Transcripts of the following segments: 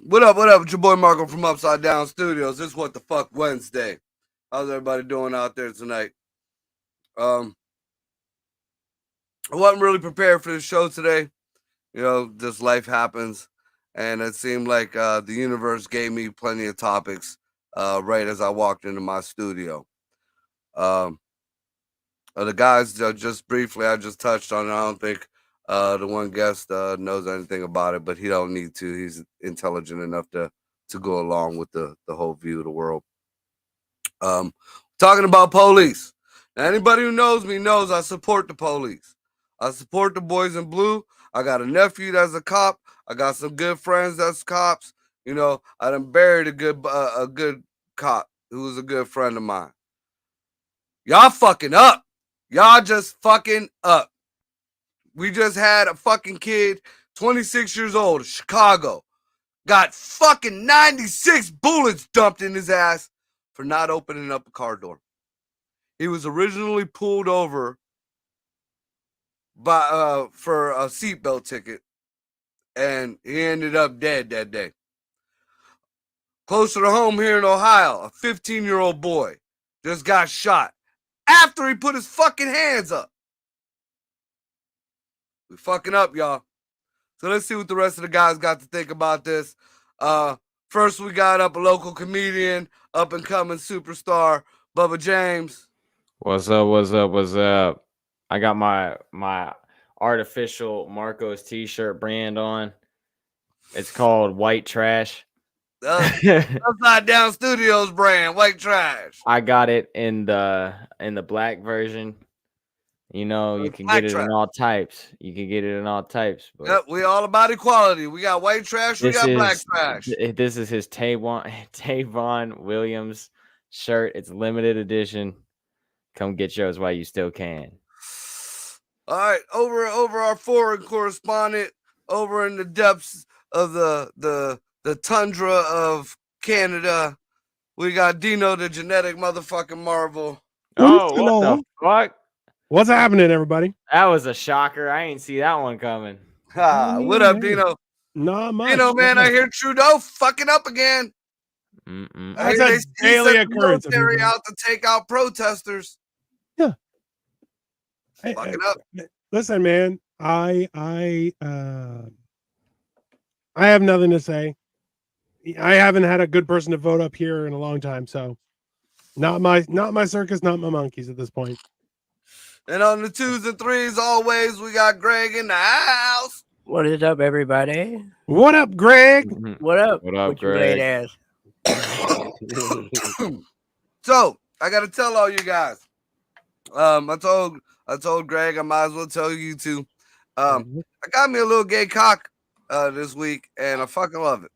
What up? What up? It's your boy Marco from Upside Down Studios. This is What the Fuck Wednesday. How's everybody doing out there tonight? I wasn't really prepared for this show today. You know, just life happens. And it seemed like the universe gave me plenty of topics right as I walked into my studio. The guys, just briefly, I just touched on it. I don't think the one guest knows anything about it, but he don't need to. He's intelligent enough to go along with the whole view of the world. Talking about police. Now, anybody who knows me knows I support the police. I support the boys in blue. I got a nephew that's a cop. I got some good friends that's cops. You know, I done buried a good cop who was a good friend of mine. Y'all fucking up. Y'all just fucking up. We just had a fucking kid, 26 years old, Chicago, got fucking 96 bullets dumped in his ass for not opening up a car door. He was originally pulled over by for a seatbelt ticket, and he ended up dead that day. Closer to home here in Ohio, a 15-year-old boy just got shot after he put his fucking hands up. We fucking up, y'all. So let's see what the rest of the guys got to think about this. First, we got up a local comedian, up-and-coming superstar, Bubba James. What's up, what's up, what's up? I got my artificial Marcos t-shirt brand on. It's called White Trash. Upside Down Studios brand, White Trash. I got it in the black version. You know, you can get it in all types. You can get it in all types. But yep, we all about equality. We got white trash, we got black trash. This is his Tavon Williams shirt. It's limited edition. Come get yours while you still can. All right, over our foreign correspondent, over in the depths of the tundra of Canada, we got Dino, the genetic motherfucking marvel. Oh, what the fuck? What's happening, everybody? That was a shocker. I ain't see that one coming. What up, Dino? Not much. Dino, man, I hear Trudeau fucking up again. That's a daily occurrence. Military out to take out protesters. Yeah. Fucking up. Listen, man, I have nothing to say. I haven't had a good person to vote up here in a long time, so not my circus, not my monkeys at this point. And on the 2s and 3s, always, we got Greg in the house. What is up, everybody? What up, Greg? What up? What up, with your late ass? So, I got to tell all you guys. I told Greg, I might as well tell you too. I got me a little gay cock this week, and I fucking love it.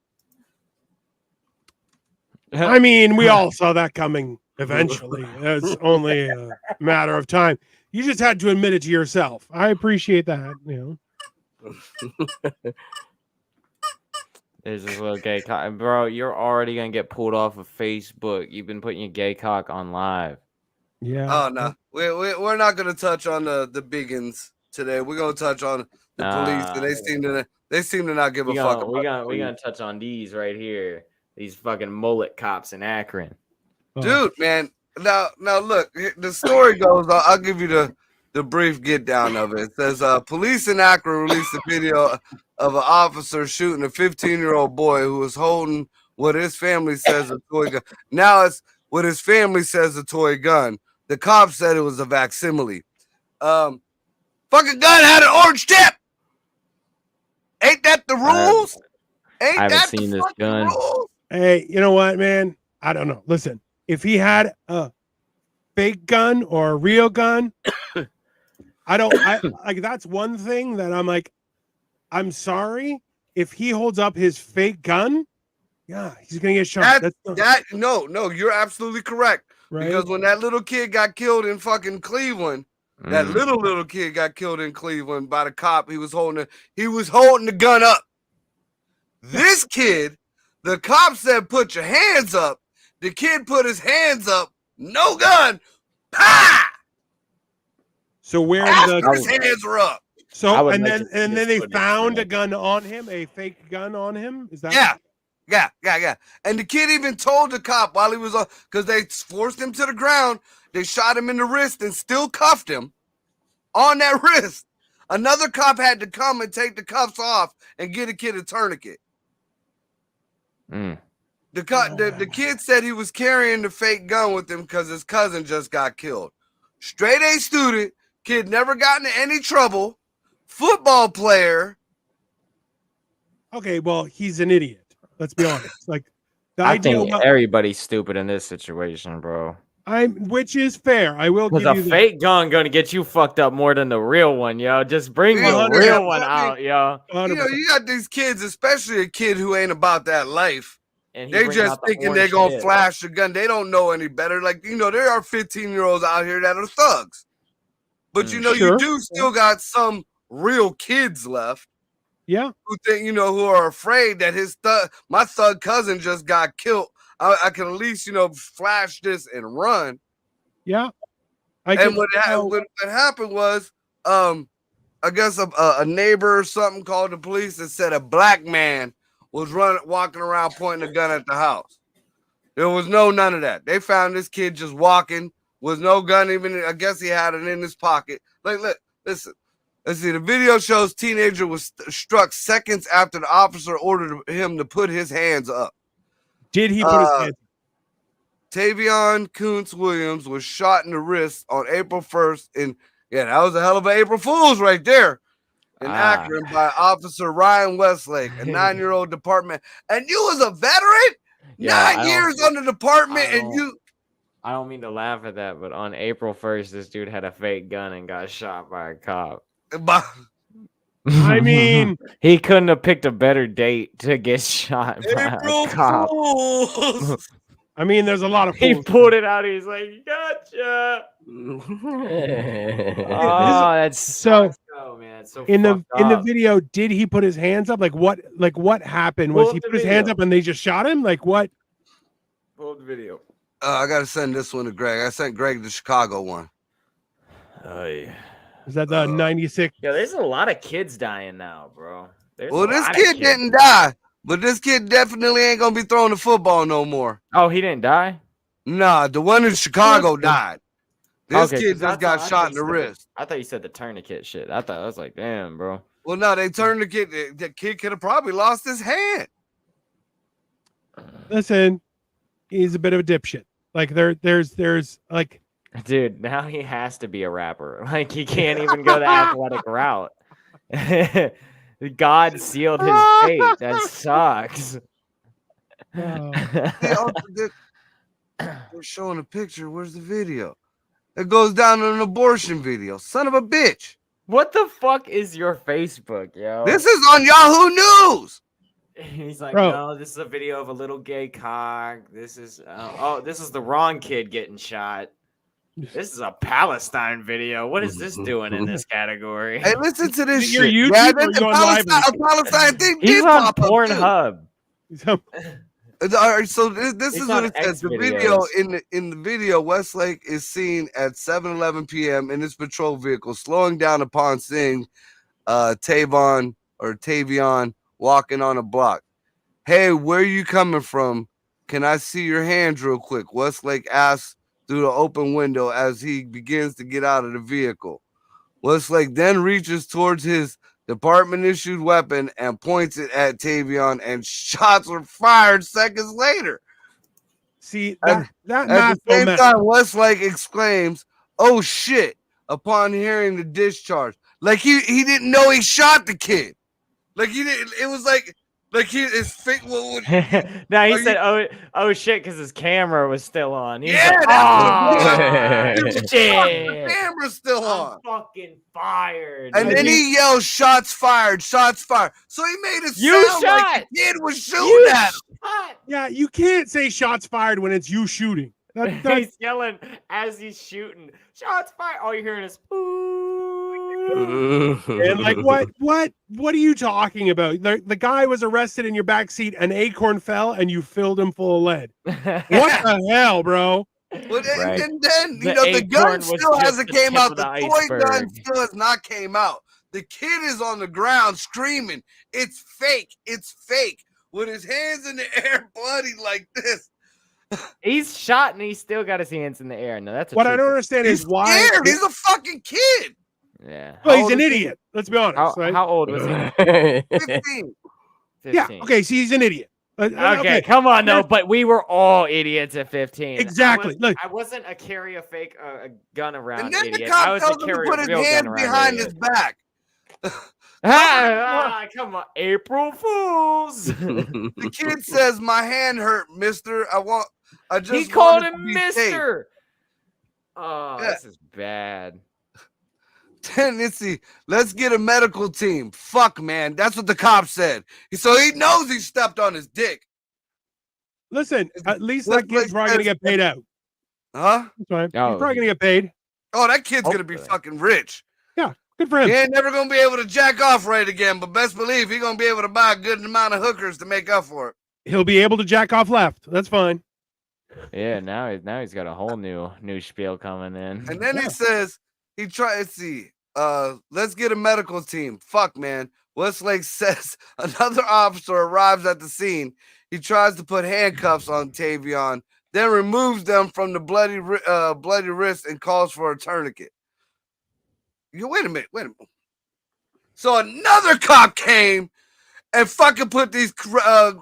I mean, we all saw that coming eventually. It's only a matter of time. You just had to admit it to yourself. I appreciate that, you know. There's this little gay cock. Bro, you're already going to get pulled off of Facebook. You've been putting your gay cock on live. Yeah. Oh, no. We're not going to touch on the biggins today. We're going to touch on the police. And they seem to not give a fuck. We're going to touch on these right here. These fucking mullet cops in Akron. Dude, man. Now look, the story goes, I'll give you the brief get down of it. It says police in Akron released a video of an officer shooting a 15-year-old boy who was holding what his family says a toy gun. Now it's what his family says a toy gun. The cops said it was a facsimile. Fucking gun had an orange tip. Ain't that the rules? I haven't seen this gun. Rules? Hey, you know what, man? I don't know. Listen, if he had a fake gun or a real gun, I like that's one thing that I'm like, I'm sorry, if he holds up his fake gun, yeah, he's gonna get shot. No, you're absolutely correct. Right? Because when that little kid got killed in fucking Cleveland, that little kid got killed in Cleveland by the cop. He was holding the gun up. This kid, the cop said, "Put your hands up." The kid put his hands up, no gun. Pa! So where His hands were up. So and then they found a gun on him, a fake gun on him. Is that? Yeah. And the kid even told the cop while he was on, because they forced him to the ground. They shot him in the wrist and still cuffed him on that wrist. Another cop had to come and take the cuffs off and get a kid a tourniquet. The kid said he was carrying the fake gun with him because his cousin just got killed. Straight A student, kid never got into any trouble. Football player. Okay, well, he's an idiot. Let's be honest. Like, I think everybody's stupid in this situation, bro. Which is fair. I will give you the fake gun gonna get you fucked up more than the real one, yo. Just bring the real one out, yo. You know, you got these kids, especially a kid who ain't about that life. And they just thinking they're gonna flash the gun. They don't know any better. Like, you know, there are 15-year-olds out here that are thugs. But you know, you do still got some real kids left. Yeah. Who think, you know, who are afraid that my thug cousin just got killed. I can at least, you know, flash this and run. Yeah. What happened was, I guess a neighbor or something called the police and said a black man was walking around pointing a gun at the house. There was none of that. They found this kid just walking with no gun. Even I guess he had it in his pocket. Like, listen. Let's see. The video shows teenager was struck seconds after the officer ordered him to put his hands up. Did he put his hands up? Tavion Kuntz Williams was shot in the wrist on April 1st. That was a hell of an April Fool's right there. In Akron by Officer Ryan Westlake, a 9-year-old department. And you was a veteran? Yeah, 9 years on the department and you... I don't mean to laugh at that, but on April 1st, this dude had a fake gun and got shot by a cop. I mean, he couldn't have picked a better date to get shot by a cop. Fools. I mean, there's a lot of fools. He pulled it out. He's like, "Gotcha." That's so. Oh man, it's so in the video, did he put his hands up? Like what happened? Was he put his hands up and they just shot him? Like what? Pull the video. I gotta send this one to Greg. I sent Greg the Chicago one. Oh yeah. Is that the 96? Yeah, there's a lot of kids dying now, bro. This kid didn't die, but this kid definitely ain't gonna be throwing the football no more. Oh, he didn't die? Nah, the one in Chicago died. This kid just got shot in the wrist. I thought you said the tourniquet shit. I was like, damn, bro. Well, no, they turned the kid. The kid could have probably lost his hand. Listen, he's a bit of a dipshit. Like there's like, dude, now he has to be a rapper. Like he can't even go the athletic route. God sealed his fate. That sucks. They're showing a picture. Where's the video? It goes down in an abortion video. Son of a bitch. What the fuck is your Facebook, yo? This is on Yahoo News. He's like, no, this is a video of a little gay cock. This is this is the wrong kid getting shot. This is a Palestine video. What is this doing in this category? Hey, listen to this shit. YouTube, yeah, a Palestine thing. He's on Pornhub. All right, so this is what it says. The video in the video, Westlake is seen at 7:11 p.m. in his patrol vehicle, slowing down upon seeing Tavion walking on a block. Hey, where are you coming from? Can I see your hands real quick? Westlake asks through the open window as he begins to get out of the vehicle. Westlake then reaches towards his department-issued weapon and points it at Tavion, and shots were fired seconds later. See, at the same time, Westlake exclaims, "Oh shit!" upon hearing the discharge. Like he didn't know he shot the kid. Like he didn't. It was like Like his fake. What Now he Are said, "Oh shit," because his camera was still on. He's Yeah, like, that's "Oh the shit, camera's still I'm on. fucking fired." And then he yells, "Shots fired! Shots fired!" So he made it You sound like shot! the kid was shooting You at him. shot! Yeah, you can't say shots fired when it's you shooting. He's yelling as he's shooting. Shots fired! All you're hearing is and like what are you talking about? The guy was arrested in your backseat, an acorn fell, and you filled him full of lead. What the hell, bro? But Right. and then The the gun acorn was still just hasn't the came tip out. of The the toy gun iceberg. still has not came out. The kid is on the ground screaming, "It's fake! It's fake!" With his hands in the air, bloody like this. He's shot and he's still got his hands in the air. No, that's What I trooper. don't understand He's is why. scared. He's a fucking kid. Yeah. Well, How he's old an is he? idiot. Let's be honest. right? How old was he? 15. 15. Yeah. Okay. So he's an idiot. Okay, come on, though. But we were all idiots at 15. Exactly. Look, I wasn't a carry a fake gun around And then idiot. the I cop was tells a him to carry put a his real gun hands around behind idiot. his back. Come on, April Fools. The kid says, "My hand hurt, mister. I just He called wanted him to be safe." Mister. Oh, Yeah. this is bad. Then let's get a medical team. Fuck, man. That's what the cop said. So he knows he stepped on his dick. listen. At least What- that kid's probably gonna get paid out. Huh? That's fine. He's Oh, probably gonna get paid. Oh, that kid's going to be Hopefully. fucking rich. Yeah. Good for him. He ain't never going to be able to jack off right again, but best believe he's going to be able to buy a good amount of hookers to make up for it. He'll be able to jack off left. That's fine. Yeah, now he's got a whole new spiel coming in. And then he says, let's get a medical team. Fuck, man. Westlake says another officer arrives at the scene. He tries to put handcuffs on Tavion, then removes them from the bloody wrist and calls for a tourniquet. Wait a minute. So another cop came and fucking put these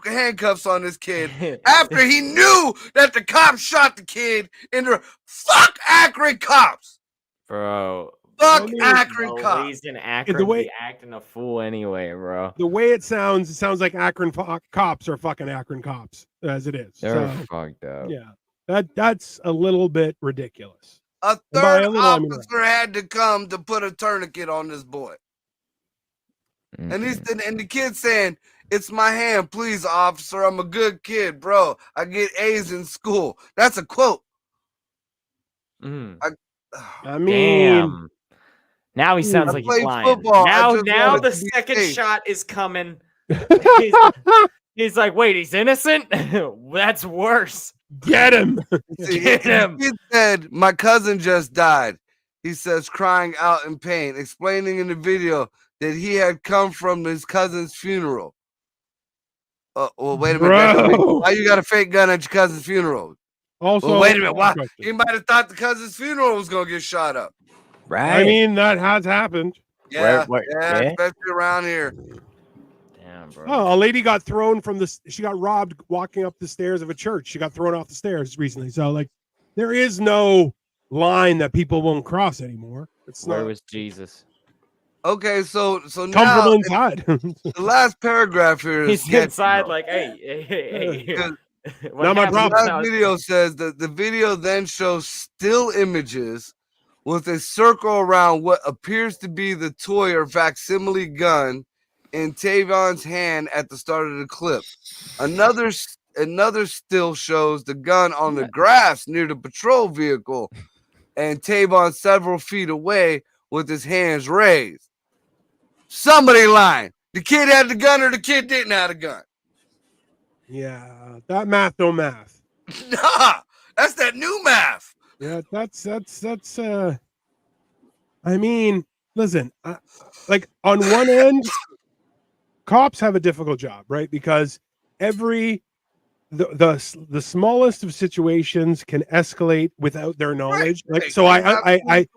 handcuffs on this kid after he knew that the cop shot the kid in the fuck Akron cops. Bro. Fuck Akron No cops. reason Akron The way- be acting a fool anyway, bro. The way it sounds like Akron cops are fucking Akron cops as it is. They're So, fucked up. yeah, that's a little bit ridiculous. A by third a little, I mean officer had to come to put a tourniquet on this boy. And the kid saying, "It's my hand, please, officer. I'm a good kid, bro. I get A's in school." That's a quote. Mm. I mean, Damn. Now he sounds I like he's played lying. football. I Now just the wanted to be second safe. shot is coming. He's like, wait, he's innocent? That's worse. get him. Get him. He said, "My cousin just died." He says, crying out in pain, explaining in the video that he had come from his cousin's funeral. Well, wait a minute. Bro. Why you got a fake gun at your cousin's funeral? Also, Well, wait a minute. Why? question. He might have thought the cousin's funeral was gonna get shot up. Right. I mean, that has happened. Yeah, Where- yeah, yeah? especially around here. Damn, bro. Oh, a lady got thrown from she got robbed walking up the stairs of a church. She got thrown off the stairs recently. So, like, there is no line that people won't cross anymore. It's Where not was Jesus? Okay, so come now from inside. the last paragraph here is He's sketchy, inside though. like, hey. Because What Not my happened? problem. the last video says that the video then shows still images with a circle around what appears to be the toy or facsimile gun in Tavon's hand at the start of the clip. Another still shows the gun on the grass near the patrol vehicle and Tavon several feet away with his hands raised. Somebody lying. The kid had the gun or the kid didn't have the gun. Yeah, that math don't math. Nah, that's that new math. Yeah, that's I mean, listen, like on one end, cops have a difficult job, right? Because the smallest of situations can escalate without their knowledge. Like, so I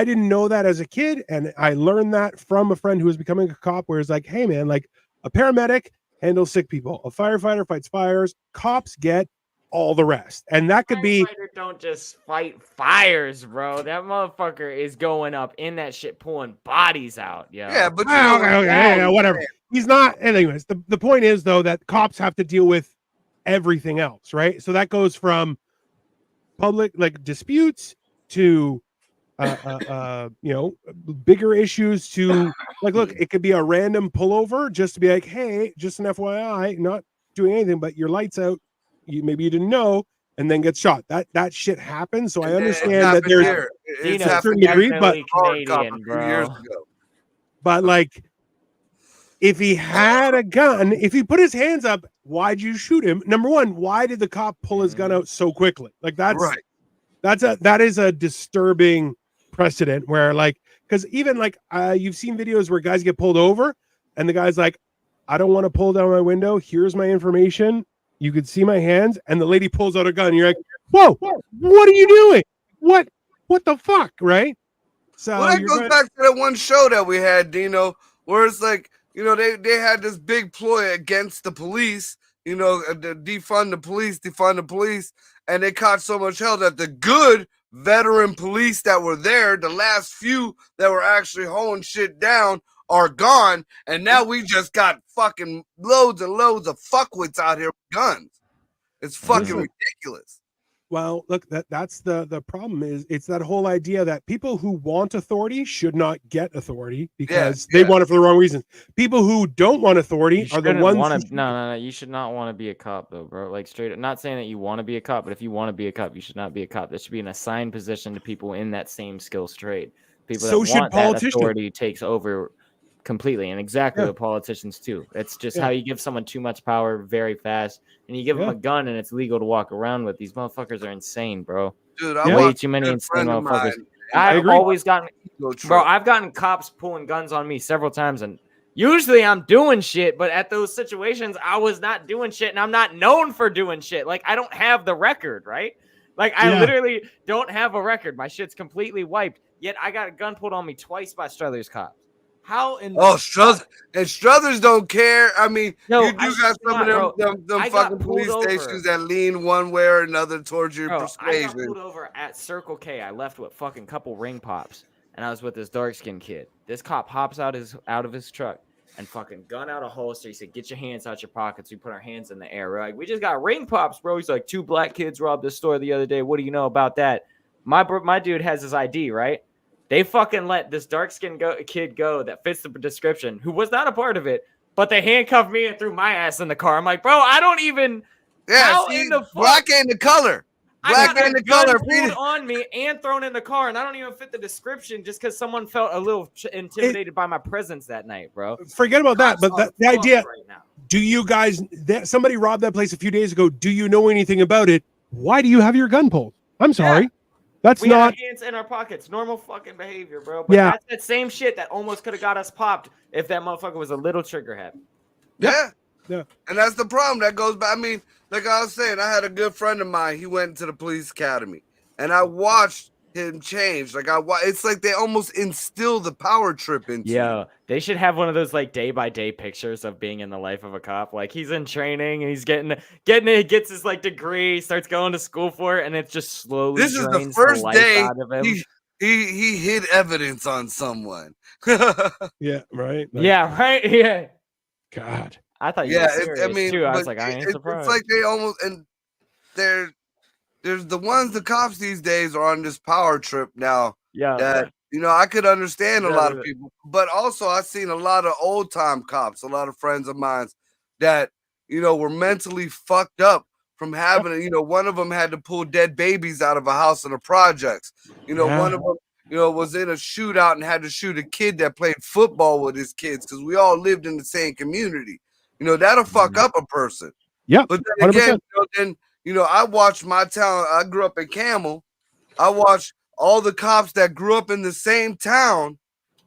didn't know that as a kid, and I learned that from a friend who was becoming a cop, where it's like, hey man, like a paramedic handles sick people, a firefighter fights fires, cops get all the rest, and that could be. Firefighter don't just fight fires, bro. That motherfucker is going up in that shit, pulling bodies out. Yeah. Yeah, but you Ah, know, okay, yeah, whatever. he's not. Anyways, the point is though that cops have to deal with everything else, right? So that goes from public like disputes to bigger issues to like, look, it could be a random pullover just to be like, hey, just an FYI, not doing anything, but your lights out. Maybe you didn't know, and then get shot. That shit happens. So I understand that there's Dino's certain degree, but Canadian, bro. Years ago. But like, if he had a gun, if he put his hands up, why'd you shoot him? Number one, why did the cop pull his gun out so quickly? Like that's right. That is a disturbing precedent where like, because even like you've seen videos where guys get pulled over and the guy's like, I don't want to pull down my window. Here's my information. You could see my hands, and the lady pulls out a gun. And you're like, whoa, what are you doing? What the fuck, right? So that goes back to that one show that we had, Dino, where it's like, they had this big ploy against the police, defund the police, and they caught so much hell that the good veteran police that were there, the last few that were actually holding shit down, are gone, and now we just got fucking loads and loads of fuckwits out here with guns. It's fucking ridiculous. Well, look, that's the problem is it's that whole idea that people who want authority should not get authority because they want it for the wrong reasons. People who don't want authority are the ones. No. You should not want to be a cop, though, bro. Like straight up, not saying that you want to be a cop, but if you want to be a cop, you should not be a cop. There should be an assigned position to people in that same skills trade. People that want that authority takes over completely, and exactly what politicians do. It's just how you give someone too much power very fast, and you give them a gun, and it's legal to walk around with. These motherfuckers are insane, bro. Dude, way too many insane motherfuckers. I've always gotten, bro. I've gotten cops pulling guns on me several times, and usually I'm doing shit, but at those situations, I was not doing shit, and I'm not known for doing shit. Like I don't have the record, right? Like I literally don't have a record. My shit's completely wiped. Yet I got a gun pulled on me twice by Struthers cops. How in Struthers don't care. I mean, you do got some of them fucking police stations that lean one way or another towards your persuasion. I got pulled over at Circle K. I left with fucking couple ring pops, and I was with this dark skinned kid. This cop hops out of his truck and fucking gun out a holster. He said, "Get your hands out your pockets." We put our hands in the air. We're like, "We just got ring pops, bro." He's like, "2 black kids robbed this store the other day. What do you know about that?" My dude has his ID, right? They fucking let this dark-skinned kid go that fits the description, who was not a part of it, but they handcuffed me and threw my ass in the car. I'm like, bro, I don't even. Yeah, black ain't the color. Black ain't the color. Pulled on me and thrown in the car, and I don't even fit the description just because someone felt a little intimidated by my presence that night, bro. Forget about that, but the idea. Right now. Do you guys? Somebody robbed that place a few days ago. Do you know anything about it? Why do you have your gun pulled? I'm sorry. Yeah. That's we not had hands in our pockets. Normal fucking behavior, bro. But that's that same shit that almost could have got us popped if that motherfucker was a little trigger happy. Yeah. And that's the problem. That goes back. I mean, like I was saying, I had a good friend of mine. He went to the police academy, and I watched him change. Like it's like they almost instill the power trip into. Yeah, they should have one of those like day by day pictures of being in the life of a cop. Like he's in training and he's getting it. He gets his like degree, starts going to school for it, and it just slowly. This is the first day he hid evidence on someone. Yeah, right. Like, yeah. God, I thought you were serious too. I was like, I ain't surprised. It's like they almost and there's the ones the cops these days are on this power trip now. Yeah. That I could understand a lot of people, but also I've seen a lot of old time cops, a lot of friends of mine that were mentally fucked up from having one of them had to pull dead babies out of a house in the projects. One of them was in a shootout and had to shoot a kid that played football with his kids because we all lived in the same community. That'll fuck up a person. Yeah. But then again, I watched my town. I grew up in Camel. I watched all the cops that grew up in the same town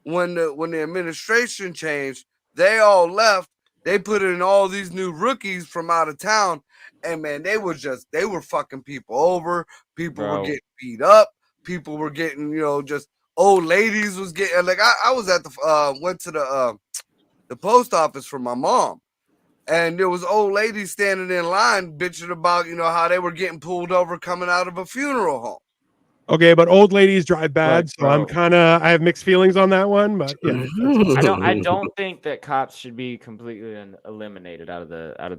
when the administration changed. They all left. They put in all these new rookies from out of town, and man, they were fucking people over. People were getting beat up. People were getting, just old ladies was getting like I was at went to the post office for my mom. And there was old ladies standing in line bitching about, how they were getting pulled over coming out of a funeral home. Okay, but old ladies drive bad, Look, so I'm bro. I have mixed feelings on that one. But yeah, I don't think that cops should be completely eliminated out of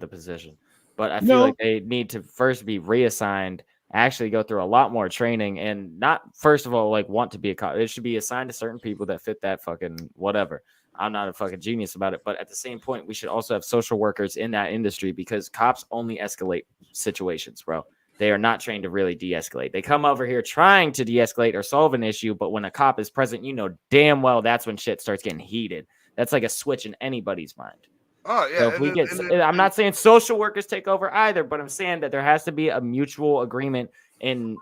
the position, but I feel No. like they need to first be reassigned, actually go through a lot more training, and not first of all like want to be a cop. It should be assigned to certain people that fit that fucking whatever. I'm not a fucking genius about it, but at the same point, we should also have social workers in that industry because cops only escalate situations, bro. They are not trained to really de-escalate. They come over here trying to de-escalate or solve an issue, but when a cop is present, you know damn well that's when shit starts getting heated. That's like a switch in anybody's mind. Oh yeah. So if we get, I'm not saying social workers take over either, but I'm saying that there has to be a mutual agreement in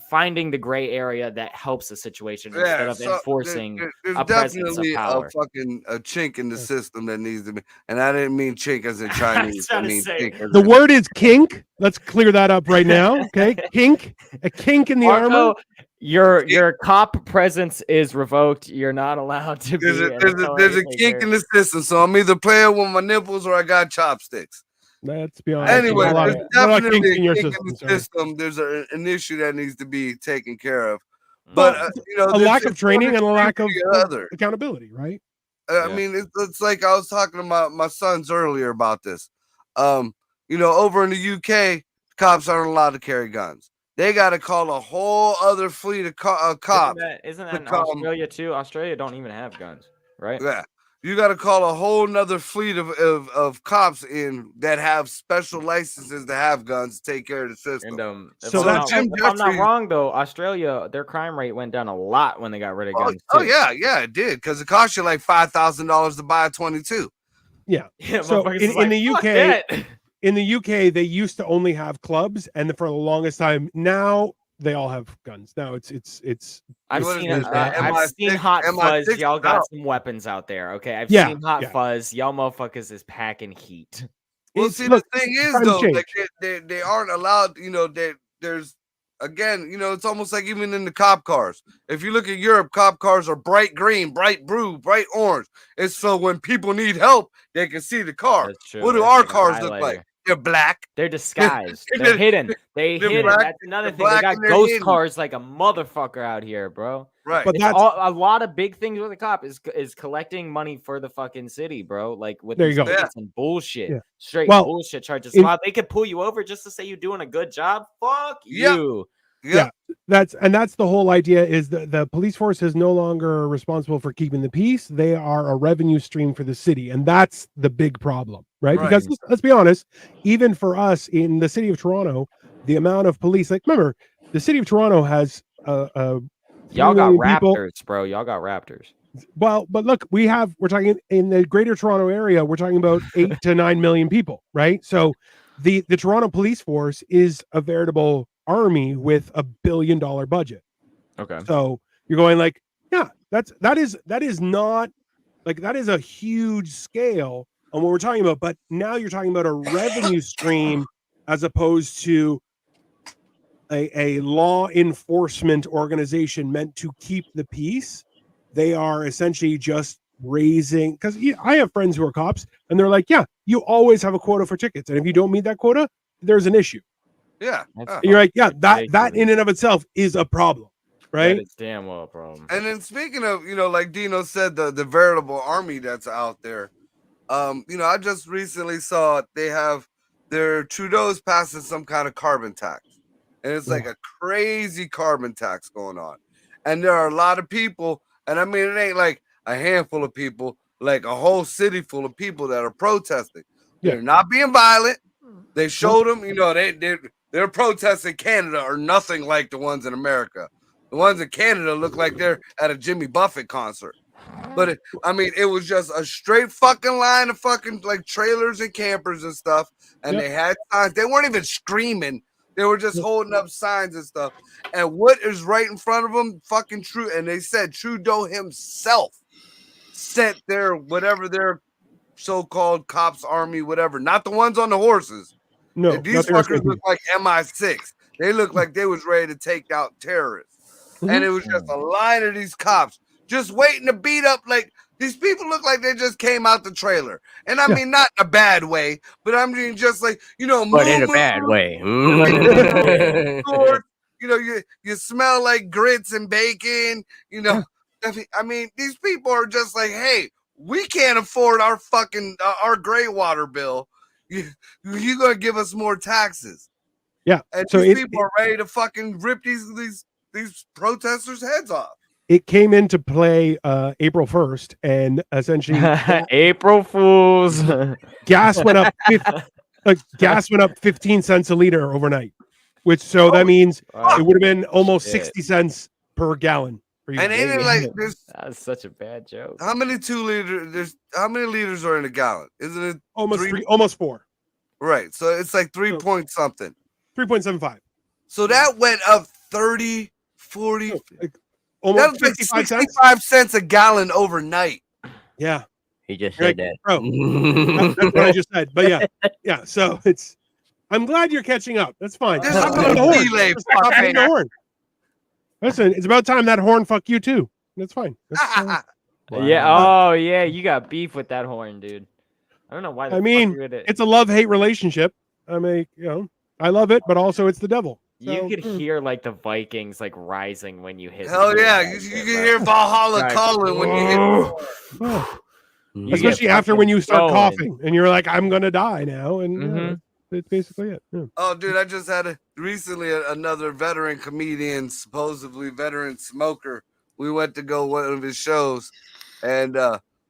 finding the gray area that helps the situation instead of enforcing there's a presence of definitely power. a chink in the system that needs to be, and I didn't mean chink as in Chinese. I mean chink as the word is kink. Let's clear that up right now. Okay, kink, a kink in the armor. Your cop presence is revoked. You're not allowed to be. There's a kink in the system, so I'm either playing with my nipples or I got chopsticks. Let's be honest. Anyway, there's definitely kinks in your in the system. There's an issue that needs to be taken care of, but you know, a lack of training and a lack of accountability, right? I mean, it's like I was talking to my sons earlier about this. You know, over in the UK, cops aren't allowed to carry guns. They got to call a whole other fleet of cops. Isn't that in Australia too? Australia don't even have guns, right? Yeah. You got to call a whole nother fleet of cops in that have special licenses to have guns to take care of the system. And, if I'm not wrong, though, Australia, their crime rate went down a lot when they got rid of guns. Oh yeah, it did, because it cost you like $5,000 to buy a 22. Yeah. So in the UK, they used to only have clubs, and for the longest time, now they all have guns. Now it's. I've seen Hot Fuzz. Y'all got some weapons out there. Okay, I've seen Hot Fuzz. Y'all motherfuckers is packing heat. Well, see, the thing is though, like they aren't allowed. You know, there's again, you know, it's almost like even in the cop cars. If you look at Europe, cop cars are bright green, bright blue, bright orange. It's so when people need help, they can see the car. What do our cars look like? They're black. They're disguised. They're hidden. They're hidden. That's another thing. They got ghost cars like a motherfucker out here, bro. Right. But that's a lot of big things with the cop is collecting money for the fucking city, bro. Like with these and bullshit, straight bullshit charges. Wow, they could pull you over just to say you're doing a good job. Fuck you. Yeah, that's the whole idea. Is the police force is no longer responsible for keeping the peace. They are a revenue stream for the city, and that's the big problem, right? Because let's be honest, even for us in the city of Toronto, the amount of police, like, remember, the city of Toronto has y'all got raptors, bro. Y'all got raptors. Well, but look, we're talking in the greater Toronto area, we're talking about 8 to 9 million people, right? So the Toronto police force is a veritable army with $1 billion budget. Okay. So you're going like, yeah, that is not like, that is a huge scale on what we're talking about. But now you're talking about a revenue stream as opposed to a law enforcement organization meant to keep the peace. They are essentially just raising, because I have friends who are cops and they're like, yeah, you always have a quota for tickets. And if you don't meet that quota, there's an issue. Yeah. You're like, yeah, that in and of itself is a problem, right? It's damn well a problem. And then speaking of, you know, like Dino said, the veritable army that's out there. You know, I just recently saw they have their Trudeau's passing some kind of carbon tax. And it's like a crazy carbon tax going on. And there are a lot of people, and I mean, it ain't like a handful of people, like a whole city full of people that are protesting. They're not being violent. They showed them, you know, their protests in Canada are nothing like the ones in America. The ones in Canada look like they're at a Jimmy Buffett concert. But it was just a straight fucking line of fucking like trailers and campers and stuff. And they had signs. They weren't even screaming. They were just holding up signs and stuff. And what is right in front of them? Fucking true. And they said Trudeau himself sent their so-called cops army, whatever. Not the ones on the horses. No, these fuckers look like MI6. They look like they was ready to take out terrorists. And it was just a line of these cops just waiting to beat up. Like, these people look like they just came out the trailer. And I mean, not in a bad way, but I mean, just like, you know, but in a bad way. You you smell like grits and bacon. I mean, these people are just like, hey, we can't afford our fucking our gray water bill. You gonna give us more taxes? Yeah. And so these people are ready to fucking rip these protesters' heads off. It came into play April 1st, and essentially April Fools. gas went up. Gas went up 15 cents a liter overnight, which that means it would have been almost 60 cents per gallon. And ain't it like that's such a bad joke. How many 2 liters? How many liters are in a gallon? Isn't it almost 4? Right. So it's like 3 point something. 3.75. So that went up 30, 40. Almost that was like 65 cents a gallon overnight. Yeah. He just said that. Bro, that's what I just said. But yeah. So I'm glad you're catching up. That's fine. There's a horn. Listen, it's about time that horn fuck you too. That's fine. Wow. Yeah. Oh yeah. You got beef with that horn, dude. I don't know why. I mean, it's a love-hate relationship. I mean, I love it, but also it's the devil. You could hear like the Vikings like rising when you hit. Hell yeah, you can hear Valhalla calling when you hit. Especially after when you start coughing and you're like, I'm gonna die now, and that's basically it. Yeah. Oh, dude, I just had recently another veteran comedian, supposedly veteran smoker. We went to go one of his shows, and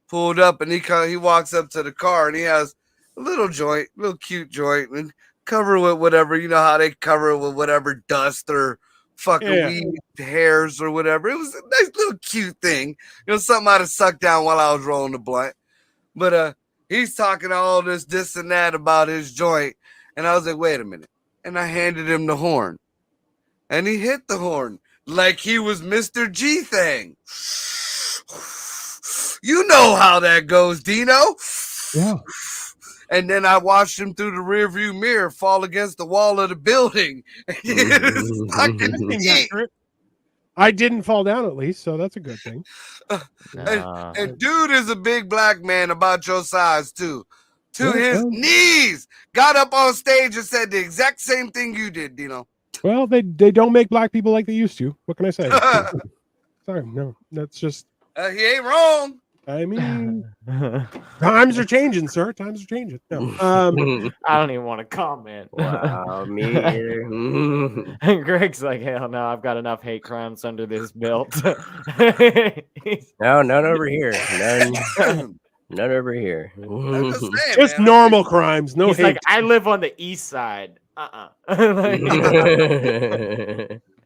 pulled up, and he walks up to the car, and he has a little cute joint, and cover it with whatever, you know how they cover it with whatever dust or fucking weed hairs or whatever. It was a nice little cute thing, something I'd have sucked down while I was rolling the blunt. But he's talking all this and that about his joint, and I was like, wait a minute, and I handed him the horn, and he hit the horn like he was Mr. G thing. You know how that goes, Dino. Yeah. And then I watched him through the rearview mirror fall against the wall of the building. I didn't fall down at least, so that's a good thing. And dude is a big black man about your size too. To his knees. Got up on stage and said the exact same thing you did, Dino. Well, they don't make black people like they used to. What can I say? Sorry, no, that's just. He ain't wrong. I mean, times are changing, sir. Times are changing. No, I don't even want to comment. Wow, me either. And Greg's like, hell no, I've got enough hate crimes under this belt. No, none over here. None over here. Just normal crimes. No He's hate. like, I live on the east side.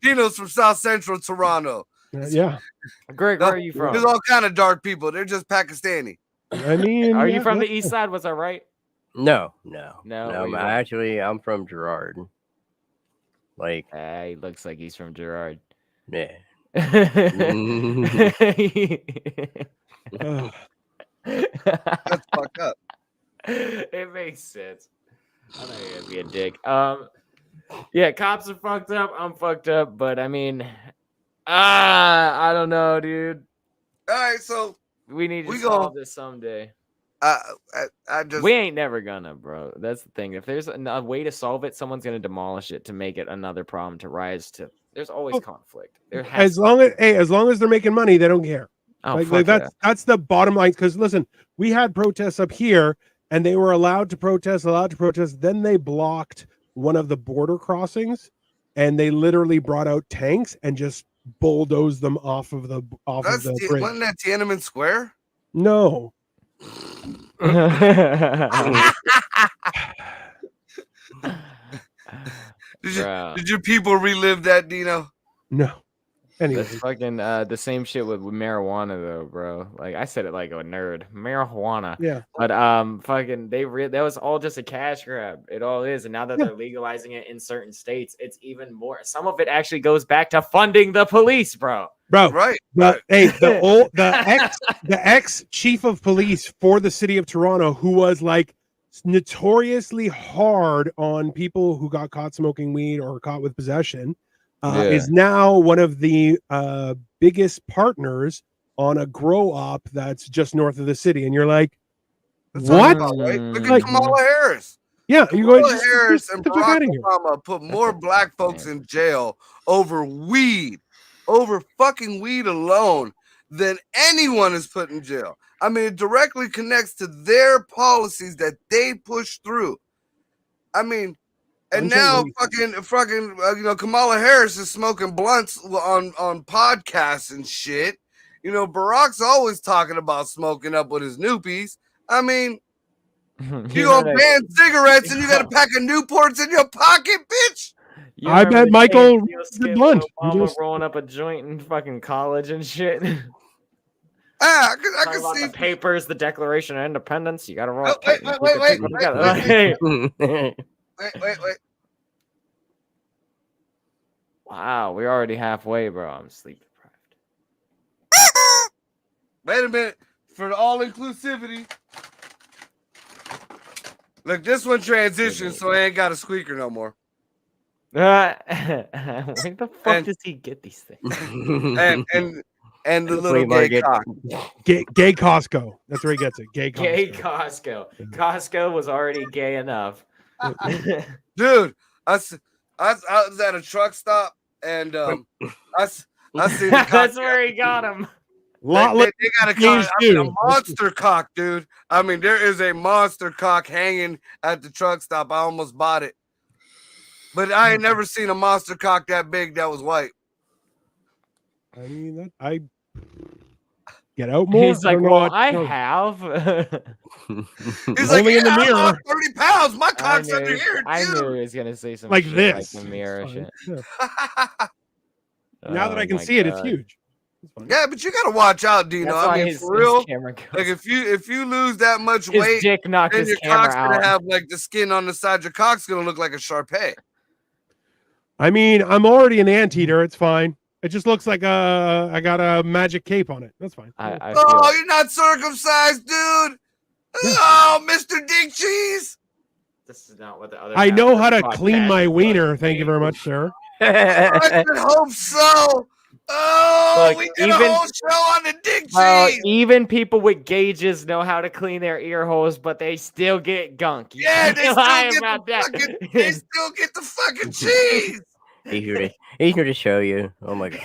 Dino's from South Central Toronto. Yeah. Greg, where are you from? There's all kind of dark people. They're just Pakistani. I mean, are you from the east side? Was that right? No. I'm from Girard. Like, he looks like he's from Girard. Yeah. That's fucked up. It makes sense. I know you're gonna be a dick. Yeah, cops are fucked up. I'm fucked up, but I mean, I don't know, dude. All right, so we need to solve this someday. We ain't never gonna, bro. That's the thing. If there's a way to solve it, someone's gonna demolish it to make it another problem to rise to. There's always conflict. As long as they're making money, they don't care. Oh, that's the bottom line. Because listen, we had protests up here, and they were allowed to protest. Then they blocked one of the border crossings, and they literally brought out tanks and just bulldozed them off of the bridge. Wasn't that Tiananmen Square? No. Did your people relive that, Dino? No. Anyway. That's fucking the same shit with marijuana though, bro. Like I said it like a nerd. Marijuana. Yeah. But fucking that was all just a cash grab. It all is. And now that they're legalizing it in certain states, it's even more. Some of it actually goes back to funding the police, bro. Right. Hey, the ex chief of police for the city of Toronto, who was like notoriously hard on people who got caught smoking weed or caught with possession, is now one of the biggest partners on a grow op that's just north of the city. And you're like, what? Right? Look at Kamala Harris. Yeah, you go. Kamala Harris and get the fuck Barack out of here. Obama put more black folks in jail over weed, over fucking weed alone, than anyone is put in jail. I mean, it directly connects to their policies that they push through. I mean, and now fucking Kamala Harris is smoking blunts on podcasts and shit. You know, Barack's always talking about smoking up with his noopies. I mean, you gonna ban cigarettes and you got a pack of Newports in your pocket, bitch? I bet Michael the blunt. Obama rolling up a joint in fucking college and shit. I can see the papers, the Declaration of Independence. You gotta roll. Wait. Wow, we're already halfway, bro. I'm sleep deprived. Wait a minute. For the all inclusivity. Look, this one transitioned, so I ain't got a squeaker no more. Where the fuck does he get these things? and the little gay cock. Gay Costco. That's where he gets it. Gay Costco. Gay Costco. Costco was already gay enough. Dude, I was at a truck stop and I seen the cock. That's where he got him. They got a monster cock, dude. I mean, there is a monster cock hanging at the truck stop. I almost bought it. But I ain't never seen a monster cock that big that was white. I mean, I get out more. He's like, well, I have. He's like, in the mirror. 30 pounds. My cock's under here, dude. I knew he was gonna say something like this. Like the mirror shit. Yeah. Now that I can see it, it's huge. Yeah, but you gotta watch out, Dino. I mean, for real. Like if you lose that much weight, dick knocked then his your camera cock's gonna have like the skin on the side. Your cock's gonna look like a Shar-Pei. I mean, I'm already an anteater. It's fine. It just looks like I got a magic cape on it. That's fine. Oh, you're not circumcised, dude. Yeah. Oh, Mr. Dick Cheese. This is not what the other. I know how to clean my wiener. Thank you very much, sir. I hope so. Oh, look, we did a whole show on the dick cheese. Even people with gauges know how to clean their ear holes, but they still get gunk. Yeah, they still get the fucking cheese. He's here to show you. Oh my god.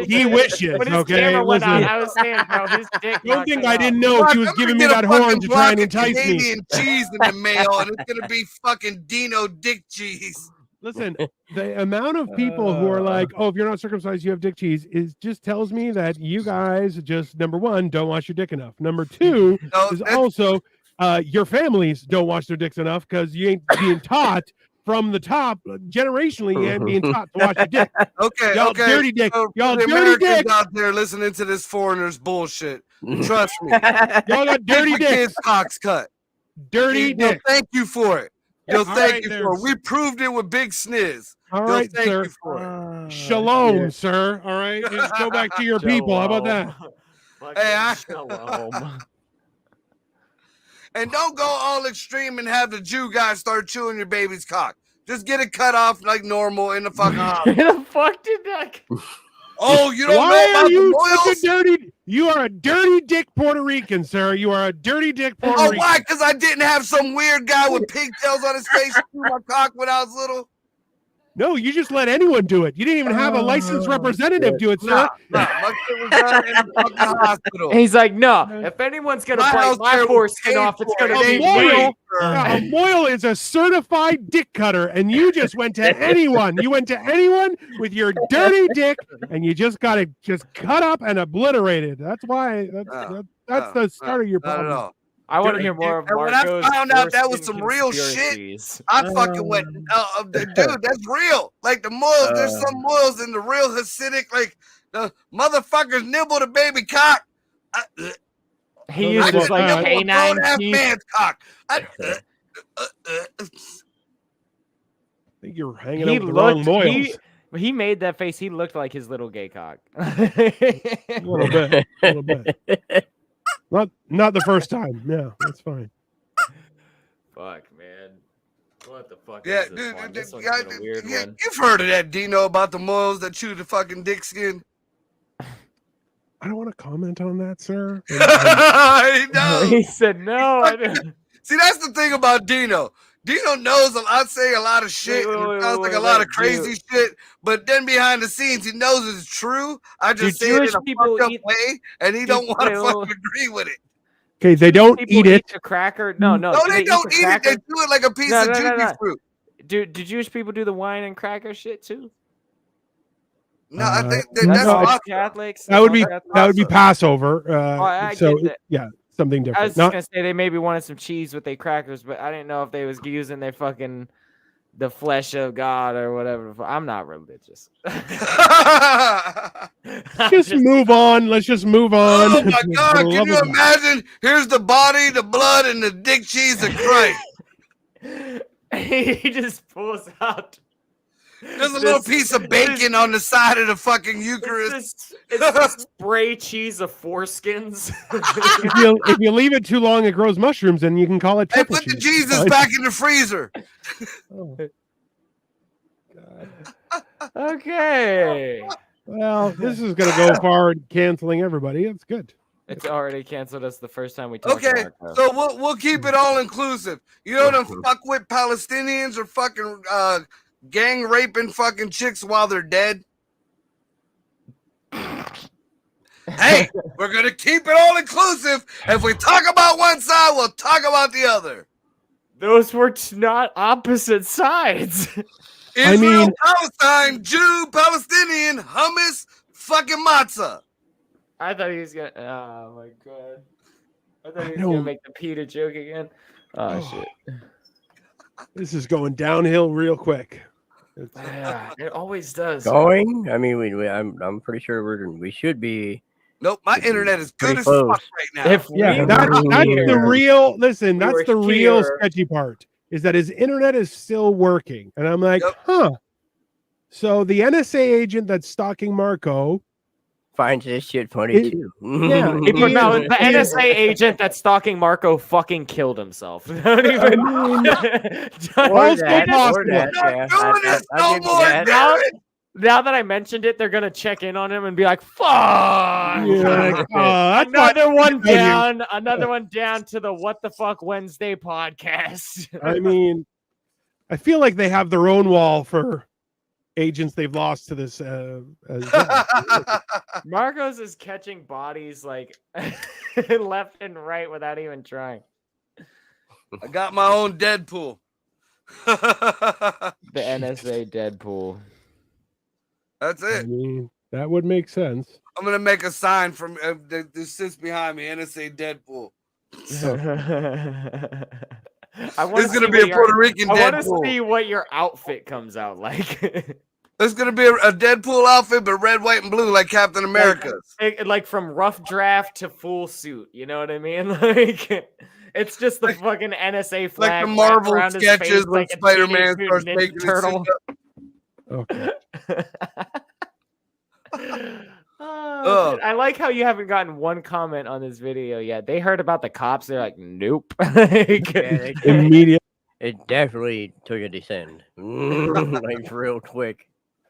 He wishes. Okay, listen. I was saying, bro, his dick. Don't think I didn't know she was giving me that horn to try and entice me. Canadian cheese in the mail, and it's gonna be fucking Dino dick cheese. Listen, the amount of people who are like, "Oh, if you're not circumcised, you have dick cheese," is just tells me that you guys just number one don't wash your dick enough. Number two is also your families don't wash their dicks enough because you ain't being taught from the top generationally. You ain't being taught to wash your dick. Okay, y'all dirty dick. Y'all dirty dick out there listening to this foreigner's bullshit. Trust me, y'all got dirty dick. Kids' cocks cut. Dirty dick. Thank you for it. Thank you for it. We proved it with Big Sniz. All right, sir. Shalom, sir. All right, just go back to your people. How about that? Hey, shalom. And don't go all extreme and have the Jew guy start chewing your baby's cock. Just get it cut off like normal in the fucking the fuck did that? Oh, you don't know about the boils? You are a dirty dick Puerto Rican, sir. You are a dirty dick Puerto Rican. Oh, why? Because I didn't have some weird guy with pigtails on his face chew my cock when I was little? No, you just let anyone do it. You didn't even have a licensed representative do it, sir. My shit was done in the fucking hospital. And he's like, no, if anyone's going to bite my foreskin off, it's going to be me. A Moyle is a certified dick cutter, and you just went to anyone. You went to anyone with your dirty dick, and you just got it just cut up and obliterated. That's why. That's the start of your problem. Not at all. I want to hear more of Marco's. When I found out that was some real shit, I fucking went, dude, that's real. Like the moils, there's some moils in the real Hasidic, like the motherfuckers nibble the baby cock. He uses like canine teeth. Man's cock. I think you're hanging out with the wrong moils. He made that face. He looked like his little gay cock. A little bit. Not the first time. Yeah, that's fine. Fuck, man. What the fuck is this one? This one's a weird one. You've heard of that, Dino, about the moils that chew the fucking dick skin? I don't want to comment on that, sir. No. He said no. See, that's the thing about Dino. Dino knows I say a lot of shit, and it sounds like a lot of crazy shit, but then behind the scenes, he knows it's true. I just say it in a fucked up way, and he don't want to fucking agree with it. Okay, they don't eat it. A cracker? No, they don't eat it. They do it like a piece of juicy fruit. Do Jewish people do the wine and cracker shit too? No, I think that's Catholics. That would be Passover. Something different. I was just gonna say they maybe wanted some cheese with their crackers, but I didn't know if they was using their fucking the flesh of God or whatever. I'm not religious. Let's move on. Let's just move on. Oh my God! Can you imagine? Here's the body, the blood, and the dick cheese of Christ. He just pulls out. There's a little piece of bacon on the side of the fucking Eucharist. It's the spray cheese of foreskins. If you leave it too long, it grows mushrooms, and you can call it. Hey, put the Jesus back in the freezer. Oh. God. Okay. Well, this is going to go far in canceling everybody. It's good. It's already canceled us the first time we talked about it. So we'll keep it all inclusive. You know them fuckwit Palestinians are fucking gang raping fucking chicks while they're dead. Hey, we're gonna keep it all inclusive. If we talk about one side, we'll talk about the other. Those were not opposite sides. Israel, Palestine, Jew, Palestinian, hummus, fucking matzah. I thought he was gonna. Oh my God! I thought he was gonna make the PETA joke again. Oh shit! This is going downhill real quick. Yeah, it always does. Going? I mean, I'm pretty sure we should be. Nope, my internet is good as fuck right now. That's the real. Listen, that's the real sketchy part. Is that his internet is still working, and I'm like, huh. So the NSA agent that's stalking Marco finds this shit funny too. Yeah, but no, the NSA agent that's stalking Marco fucking killed himself. Don't even. Now that I mentioned it, they're gonna check in on him and be like, "Fuck!" Yeah, another one down. Another one down to the What the Fuck Wednesday podcast. I mean, I feel like they have their own wall for agents they've lost to this. Marcos is catching bodies like left and right without even trying. I got my own Deadpool. The NSA Deadpool. That's it. I mean, that would make sense. I'm gonna make a sign from that sits behind me. NSA Deadpool. It's gonna be a Puerto Rican Deadpool. I want to see what your outfit comes out like. It's gonna be a Deadpool outfit, but red, white, and blue, like Captain America's. Like from rough draft to full suit. You know what I mean? Like it's just the fucking NSA flag, like the Marvel sketches when Spider-Man starts making turtle. Okay. I like how you haven't gotten one comment on this video yet. They heard about the cops. They're like, nope. Immediate. It definitely took a descent. Like real quick.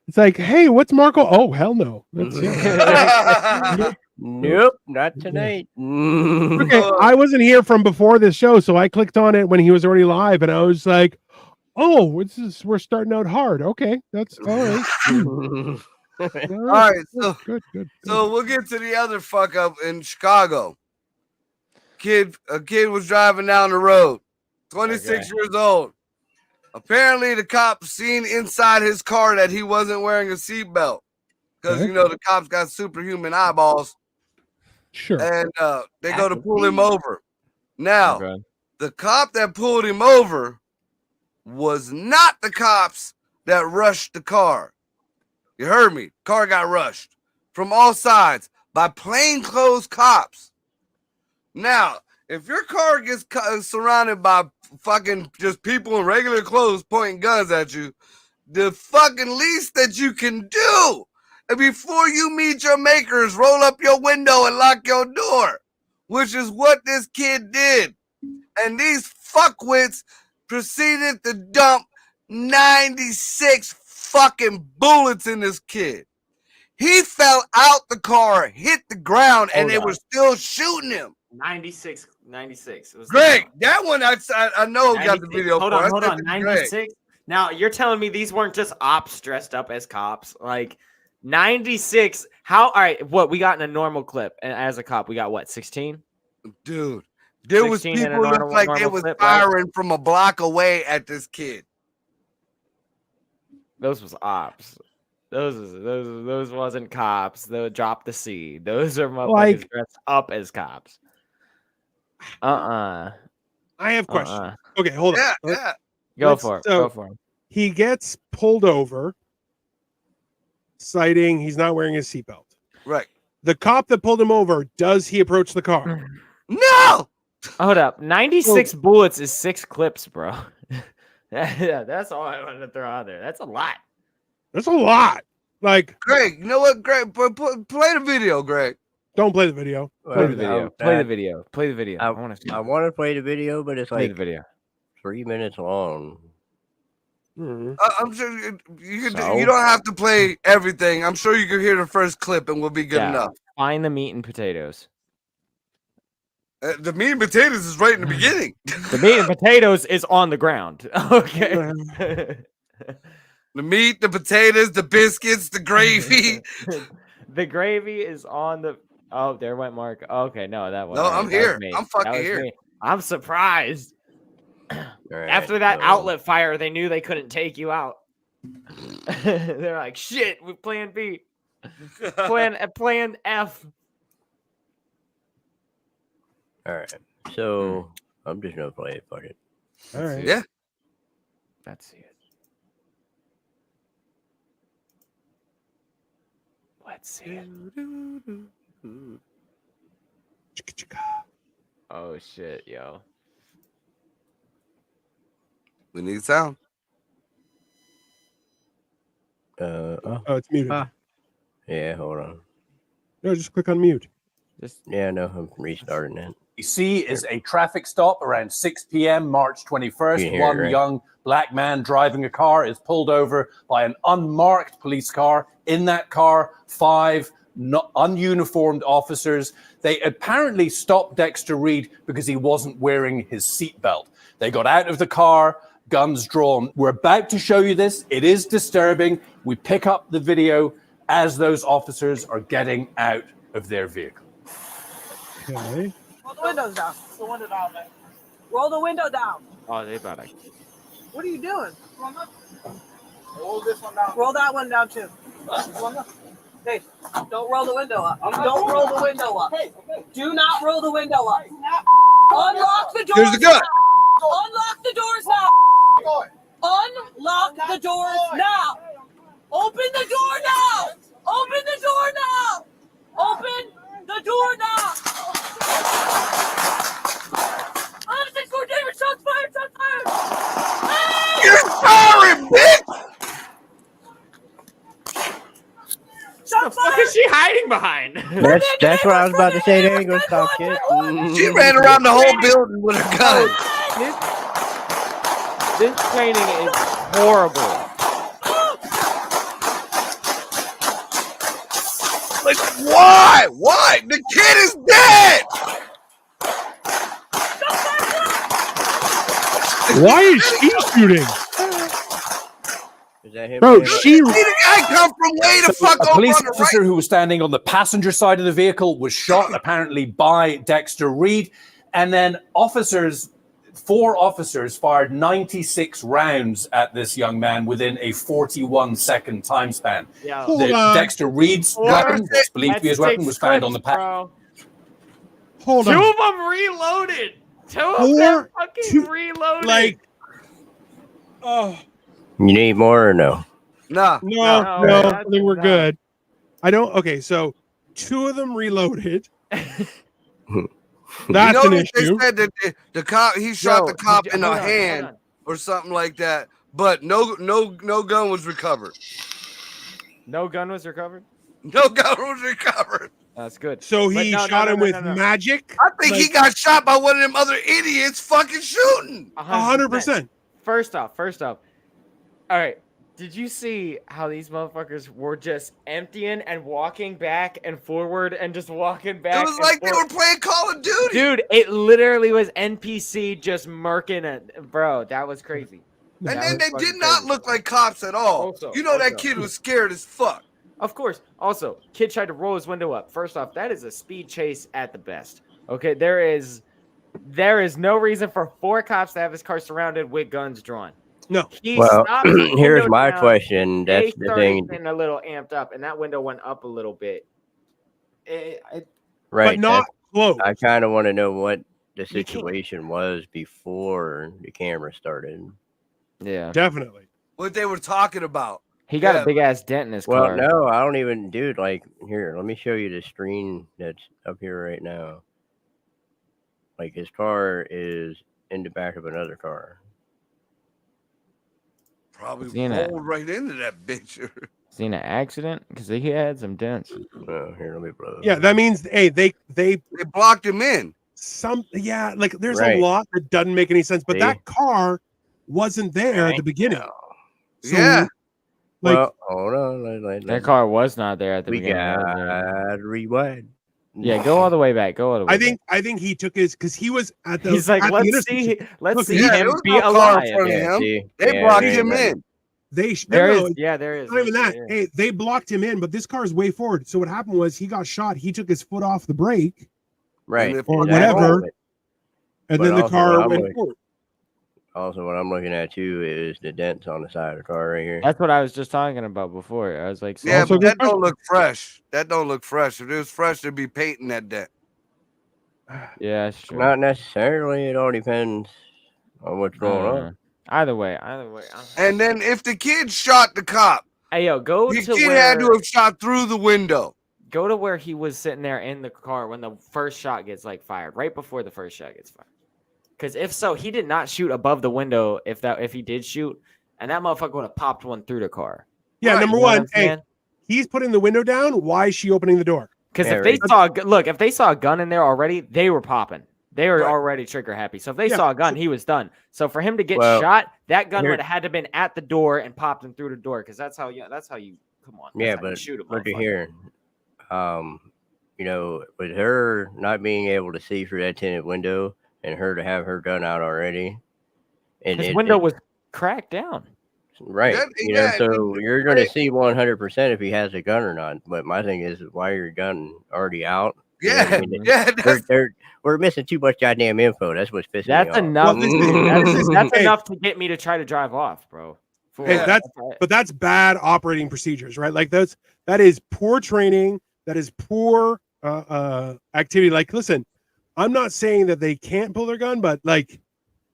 It's like, hey, what's Marco? Oh, hell no. That's it. Nope, not tonight. Okay, I wasn't here from before this show, so I clicked on it when he was already live, and I was like, oh, we're starting out hard. Okay, that's all right. All right, so good. So we'll get to the other fuck up in Chicago. A kid was driving down the road, 26 years old. Apparently, the cops seen inside his car that he wasn't wearing a seatbelt because you know the cops got superhuman eyeballs. Sure. And they go to pull him over. Now, the cop that pulled him over was not the cops that rushed the car. You heard me. Car got rushed from all sides by plainclothes cops. Now, if your car gets surrounded by fucking just people in regular clothes pointing guns at you, the fucking least that you can do before you meet your makers, roll up your window and lock your door, which is what this kid did. And these fuckwits proceeded to dump 96 fucking bullets in this kid. He fell out the car, hit the ground, and they were still shooting him. 96 96. It was Greg, that one I know got the 96. video. Hold for. on, I hold sent on. it to Greg. 96. Now you're telling me these weren't just ops dressed up as cops? Like 96. How? All right. What we got in a normal clip, and as a cop, we got what? 16. Dude, there was 16 in a people who looked like they normal was clip, right? firing from a block away at this kid. Those was ops. Those wasn't cops. They'll drop the C. Those are motherfuckers Like- dressed up as cops. I have questions. Okay, hold Yeah, on. yeah. Go for it. So Go for it. he gets pulled over, citing he's not wearing his seatbelt. Right. The cop that pulled him over, does he approach the car? No. Hold up. 96 bullets is 6 clips, bro. Yeah, that's all I wanted to throw out there. That's a lot. That's a lot. Like, Greg, you know what, Greg? Play the video, Greg. don't play the video. Play the video. Play the video. Play the video. I want to see. I want to play the video, but it's Play like the video. 3 minutes long. I'm sure you So? don't have to play everything. I'm sure you can hear the first clip and we'll be good Yeah. enough. Find the meat and potatoes. The meat and potatoes is right in the beginning. The meat and potatoes is on the ground. Okay. The meat, the potatoes, the biscuits, the gravy. The gravy is on the. Oh, there went Mark. Okay, no, that one. No, I'm here. I'm fucking here. I'm surprised. All right, After that so- outlet fire, they knew they couldn't take you out. They're like, shit, we plan B. Plan F. All right, so I'm just gonna play it. Fuck it. All right. Yeah. Let's see it. Let's see it. Oh shit, yo. We need sound. Oh, it's muted. Yeah, hold on. No, just click on mute. Yeah, no, I'm restarting it. You see is a traffic stop around 6 p.m. March 21st. You hear it, One right? young black man driving a car is pulled over by an unmarked police car. In that car, 5 ununiformed officers. They apparently stopped Dexter Reed because he wasn't wearing his seatbelt. They got out of the car, guns drawn. We're about to show you this. It is disturbing. We pick up the video as those officers are getting out of their vehicle. Okay. Roll the windows down. Roll the window down, man. Roll the window down. Oh, they about to. What are you doing? Roll this one down. Roll that one down too. Hey, don't roll the window up. Don't roll the window up. Do not roll the window up. Unlock the doors. Here's the gun. Now. Unlock the doors now. Unlock the doors now. Open the door now. Open the door now. Open the door now. Honestly, Score David, shots fired, shots fired. You're firing, bitch! What the fuck is she hiding behind? That's what I was about to say. They ain't gonna stop shit. She ran around the whole building with a gun. This training is horrible. Like, why? Why? The kid is dead! Why is she shooting? Is that him? Bro, there? she. See the guy come from way the fuck A over police on the officer right. who was standing on the passenger side of the vehicle was shot, apparently by Dexter Reed. And then 4 officers fired 96 rounds at this young man within a 41-second time span. Yeah. Hold on. Dexter Reed's weapon, what's believed to be his weapon, was found on the path. Hold Two on. of them reloaded. Two of Four, them fucking two- reloaded. Like, oh. You need more or no? Nah. No, No, no, I that's think we're not. good. I don't. Okay, so 2 of them reloaded. That's You know an what they issue. said that the cop he shot Yo, the cop in the hold on, hand hold on. or something like that, but no gun was recovered. No gun was recovered. No gun was recovered. That's good. So But he no, no, shot no, him no, with no, no. magic. I think he got shot by one of them other idiots fucking shooting. 100%. First off. All right. Did you see how these motherfuckers were just emptying and walking back and forward and just walking back? It was like they were playing Call of Duty. Dude, it literally was NPC just murking it. Bro, that was crazy. And then they did not look like cops at all. You know that kid was scared as fuck. Of course. Also, kid tried to roll his window up. First off, that is a speed chase at the best. Okay, there is no reason for 4 cops to have his car surrounded with guns drawn. No. Well, here's my question. That's the thing. Getting a little amped up, and that window went up a little bit. Right. But not close. I kind of want to know what the situation was before the camera started. Yeah. Definitely. What they were talking about. He got a big ass dent in his car. Well, no, I don't even, dude. Like, here, let me show you the screen that's up here right now. Like, his car is in the back of another car. Probably rolled right into that bitch. Seen an accident? Because he had some dents. Oh, here, let me blow. Yeah, that means they blocked him in. Like there's a lot that doesn't make any sense. But that car wasn't there at the beginning. So, yeah. Like, well, hold on. That car was not there at the beginning. Got rewind. Yeah, go all the way back. Go all the way back. I think he took his because he was at the. He's like, at let's the see intersection. him be alive. They blocked him in. There is. Not even that. Hey, they blocked him in, but this car is way forward. So what happened was he got shot. He took his foot off the brake, right, or whatever, and then the car went forward. Also, what I'm looking at too is the dents on the side of the car right here. That's what I was just talking about before. I was like, yeah, but that don't look fresh. That don't look fresh. If it was fresh, they'd be painting that dent. Yeah, that's true. Not necessarily. It all depends on what's going on. Either way. And then if the kid shot the cop, hey yo, go the to kid where had to have shot through the window. Go to where he was sitting there in the car when the first shot gets fired, right before the first shot gets fired. Because if so, he did not shoot above the window. If he did shoot, and that motherfucker would have popped one through the car. Yeah, right. Number one, hey, he's putting the window down. Why is she opening the door? Because if they saw a gun in there already, they were popping. They were already trigger happy. So if they saw a gun, he was done. So for him to get shot, that gun would have had to been at the door and popped him through the door. Because that's how you come on. Yeah, but shoot him. Look at here. You know, with her not being able to see through that tinted window and her to have her gun out already, and his window was cracked down. Right. So you're going to see 100% if he has a gun or not. But my thing is, why your gun already out? Yeah, we're missing too much goddamn info. That's what's pissing me off. That's enough. That's enough to get me to try to drive off, bro. But that's bad operating procedures, right? Like that is poor training. That is poor activity. Like, listen, I'm not saying that they can't pull their gun, but like,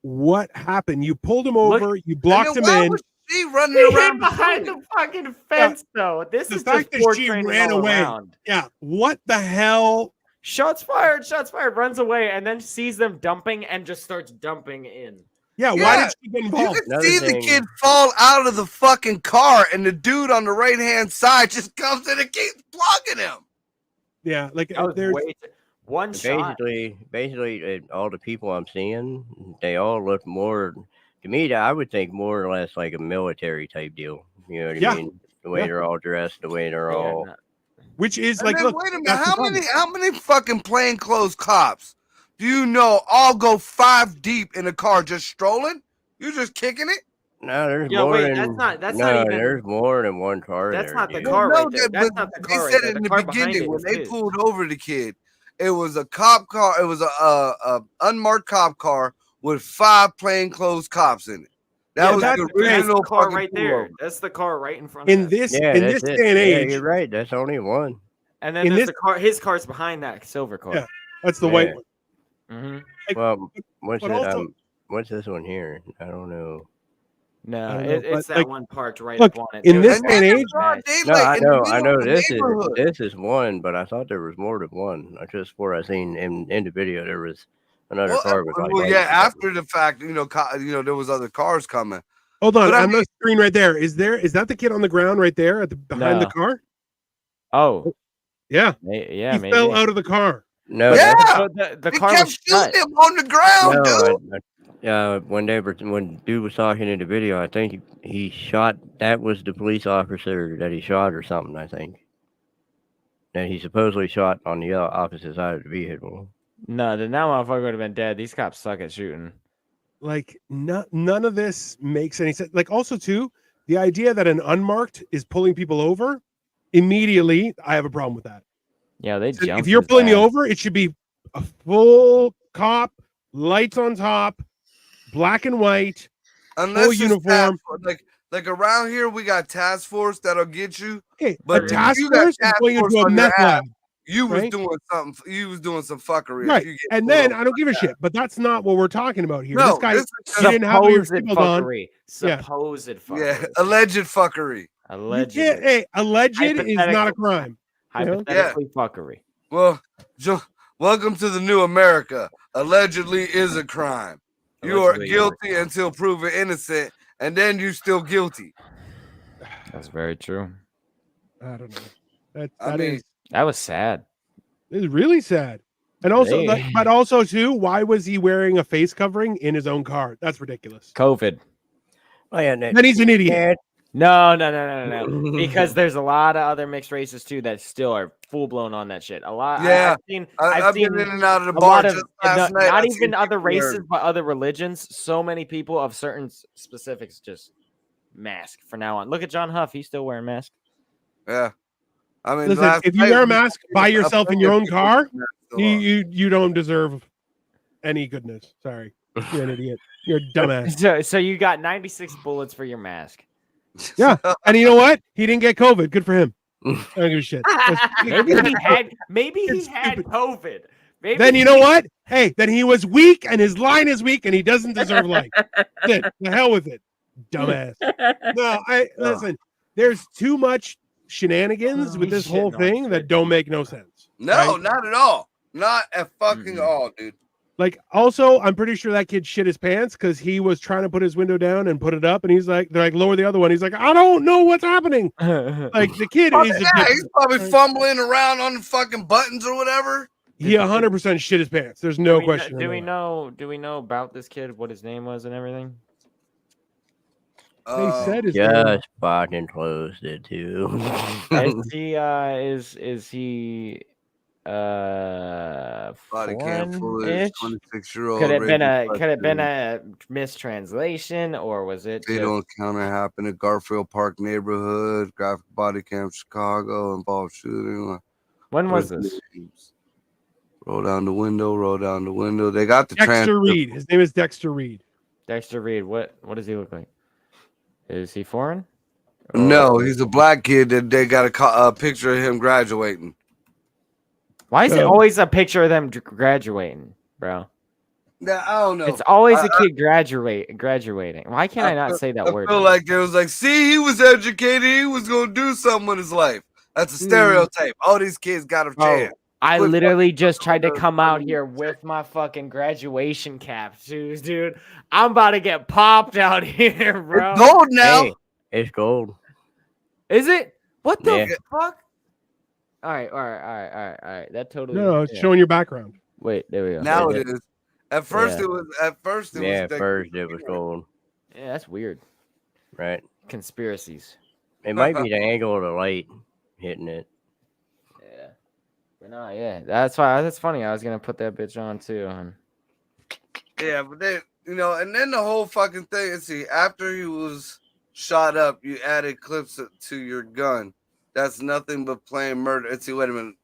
what happened? You pulled him over. You blocked him in. She running around behind the fucking fence, though. This is just poor training ran away. Around. Yeah, what the hell? Shots fired. Runs away, and then sees them dumping and just starts dumping in. Yeah, why did she get involved? You can see the kid fall out of the fucking car, and the dude on the right hand side just comes in and keeps blocking him. Yeah, like there's one shot. Basically, all the people I'm seeing, they all look more. To me, I would think more or less like a military type deal. You know what I mean? The way they're all dressed, the way they're all. Which is and then, wait a minute, how many fucking plainclothes cops do you know all go 5 deep in a car just strolling? You just kicking it? No, there's more than that's not even, there's more than one car. That's there, not the car right there. That's not the car. They said it in the beginning when they pulled over the kid. It was a cop car. It was a unmarked cop car with 5 plainclothes cops in it. That was the original car right there. That's the car right in front of us. This day and age. You're right. That's only one. And then there's the car. His car's behind that silver car. Yeah, that's the white one. Mm-hmm. Well, what's this one here? I don't know. No, it's that one parked right up on it. In this day and age, no, I know this is one, but I thought there was more than one. I just before I seen in the video there was another car with after the fact, there was other cars coming. Hold on, on the screen right there. Is that the kid on the ground right there behind the car? Oh, yeah, yeah. He fell out of the car. No, the car kept was shooting him on the ground, dude. when dude was talking in the video, I think he shot. That was the police officer that he shot or something. I think. And he supposedly shot on the opposite side of the vehicle. No, that motherfucker would have been dead. These cops suck at shooting. Like none of this makes any sense. Like also too, the idea that an unmarked is pulling people over immediately, I have a problem with that. Yeah, they So jumped. if you're his pulling me ass. over, it should be a full cop, lights on top, black and white, Unless full it's uniform. like around here, we got task force that'll get you. Okay, But a if task you got force is task going force into a on your meth lab. You was right? doing something. You was doing some fuckery. Right. If you get And pulled then over I don't give a like shit, but that's not what we're talking about here. No, This guy, this is he didn't have your Supposed seatbelt on. fuckery. Yeah. Supposed that. fuckery. Yeah, alleged fuckery. You Allegedly. can't, hey, alleged is not a crime. you know? Hypothetically fuckery. Well, welcome to the new America. Allegedly is a crime. You are Allegedly is a guilty until proven innocent, and then you still guilty. That's very true. I don't know. I mean, That was sad. It's really sad. And also, Hey. but also too, why was he wearing a face covering in his own car? That's ridiculous. COVID. Oh yeah, Then he's an idiot. No. Because there's a lot of other mixed races too that still are full blown on that shit. A lot. Yeah, I've been seen in and out of the a bar lot of just last night. not I even seen other people wearing- races, but other religions. So many people of certain specifics just mask for now on. Look at John Huff; he's still wearing mask. Yeah, I mean, Listen, if you wear a mask by yourself in your own car, you don't deserve any goodness. Sorry, you're an idiot. You're a dumbass. So you got 96 bullets for your mask. Yeah, and you know what? He didn't get COVID. Good for him. I don't give a shit. Maybe he had COVID. Maybe Then you know what? Hey, then he was weak, and his line is weak, and he doesn't deserve life. That's it. The hell with it, dumbass. No, listen. There's too much shenanigans with this whole thing that don't make no sense. No, right? not at all. Not at fucking all, dude. Like, also, I'm pretty sure that kid shit his pants because he was trying to put his window down and put it up, and he's like, they're like, lower the other one. He's like, I don't know what's happening. Like, the kid is. Yeah, he's probably fumbling around on the fucking buttons or whatever. He 100% shit his pants. There's no question. Do we know about this kid? What his name was and everything? They said his just fucking closed it too. Is he body cam footage, 26-year-old. Could have been a mistranslation, or was it? Fatal encounter happened at Garfield Park neighborhood. Graphic body cam Chicago involved shooting. When was this? Roll down the window. They got the Dexter Reed. His name is Dexter Reed. Dexter Reed. What does he look like? Is he foreign? No, he's a black kid that they got a picture of him graduating. Why is it always a picture of them graduating, bro? Yeah, I don't know. It's always a kid graduating. Why can't I not say that word? I feel like it was like, see, he was educated. He was going to do something with his life. That's a stereotype. All these kids got a chance. I literally just tried to come out here with my fucking graduation cap shoes, dude. I'm about to get popped out here, bro. It's gold now. Hey, it's gold. Is it? What the fuck? All right. That totally. No, it's showing your background. Wait, there we go. Now it is. At first, it was. At first, it was gold. Yeah, that's weird. Right. Conspiracies. It might be the angle of the light hitting it. Yeah. But no, yeah. That's funny. I was gonna put that bitch on too. Yeah, but then and then the whole fucking thing. See, after he was shot up, you added clips to your gun. That's nothing but plain murder. And see, wait a minute.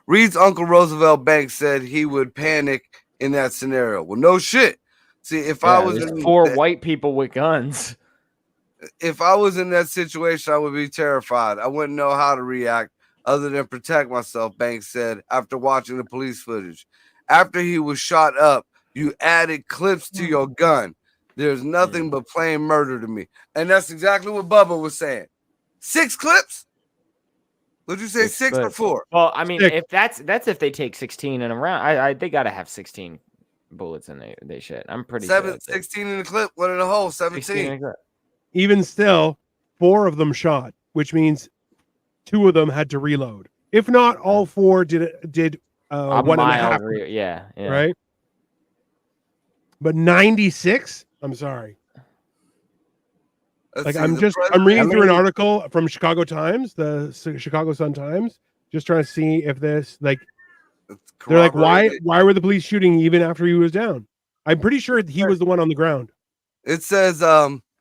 Reed's uncle Roosevelt Banks said he would panic in that scenario. Well, no shit. See, if I was in white people with guns. If I was in that situation, I would be terrified. I wouldn't know how to react other than protect myself, Banks said after watching the police footage. After he was shot up, you added clips to your gun. There's nothing but plain murder to me. And that's exactly what Bubba was saying. 6 clips? Would you say 6 or 4? Well, I mean, if that's if they take 16 in a round, they gotta have 16 bullets in they shit. I'm pretty sure 16 in the clip, one in the hole, 17. Even still, 4 of them shot, which means 2 of them had to reload. If not, all 4 did 1.5. Yeah. Right. But 96? I'm sorry. Let's Like see, I'm the reading president- through an article from Chicago Times, the Chicago Sun Times, just trying to see if this like It's they're like corroborated. why were the police shooting even after he was down? I'm pretty sure he was the one on the ground. It says,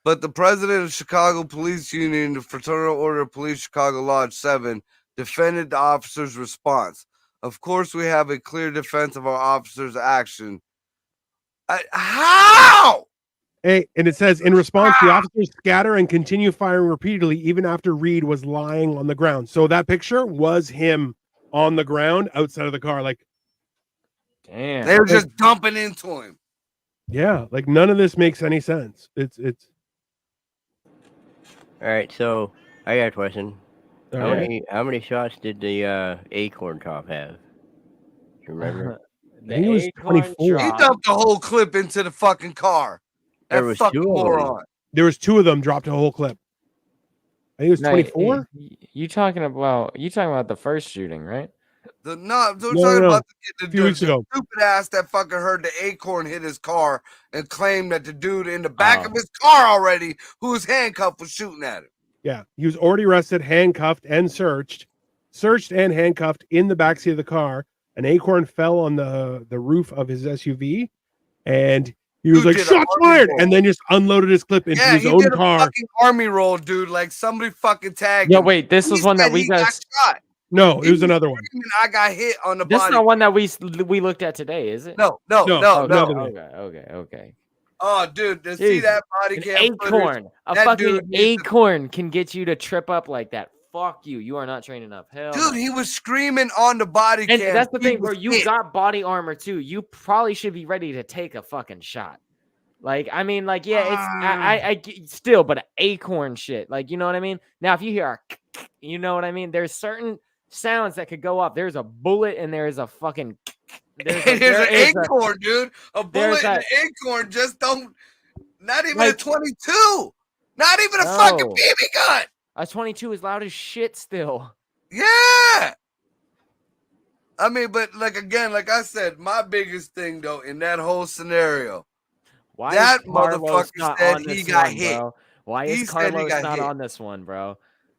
but the president of Chicago Police Union, the Fraternal Order of Police Chicago Lodge 7, defended the officer's response. Of course, we have a clear defense of our officer's action. How? Hey, and it says in response, the officers scatter and continue firing repeatedly, even after Reed was lying on the ground. So that picture was him on the ground outside of the car. Like, Damn. They were just dumping into him. yeah, like none of this makes any sense. It's All right, so I got a question. all How right. many shots did the Acorn cop have? Do you remember? The He was acorn 24. He drop. dumped the whole clip into the fucking car. That There was fucking two of them. moron. There was two of them dropped a whole clip. I think it was No, 24. You talking about the first shooting, right? We're No, talking no. about A few weeks ago. stupid ass that fucking heard the acorn hit his car and claimed that the dude in the back Oh. of his car already, who was handcuffed, was shooting at him. Yeah, he was already arrested, handcuffed, and searched and handcuffed in the backseat of the car. An acorn fell on the roof of his SUV, and he was Dude like, did a "Shots army fired!" roll. and then just unloaded his clip into Yeah, his he own did a car. fucking army roll, dude. Like somebody fucking tagged No, him. wait, this He was one that said we he got. shot. No, He it was another one. screaming, I got hit on the This is body. not one that we looked at today, is it? No. No, Okay, another one. okay. Oh, dude, to see Jesus. that body An cam footage, acorn, a that fucking dude needs to- acorn can get you to trip up like that. Fuck you. You are not trained enough. Hell, dude, no. he was screaming on the body And cam. that's the He thing, bro. was You hit. got body armor too. You probably should be ready to take a fucking shot. Like, I mean, like, yeah, it's I still, but acorn shit. Like, you know what I mean? Now, if you hear you know what I mean? There's certain sounds that could go up. There's a bullet and there's a fucking There's an acorn, dude. A bullet and a- an acorn just don't. Not even Like- a 22. Not even a fucking No. BB gun. A 22 is loud as shit still. Yeah. I mean, but like again, like I said, my biggest thing though in that whole scenario, Why that is Carlos motherfucker not said on he this got one, hit. bro? Why He is said he Carlos got not hit. on this one, bro?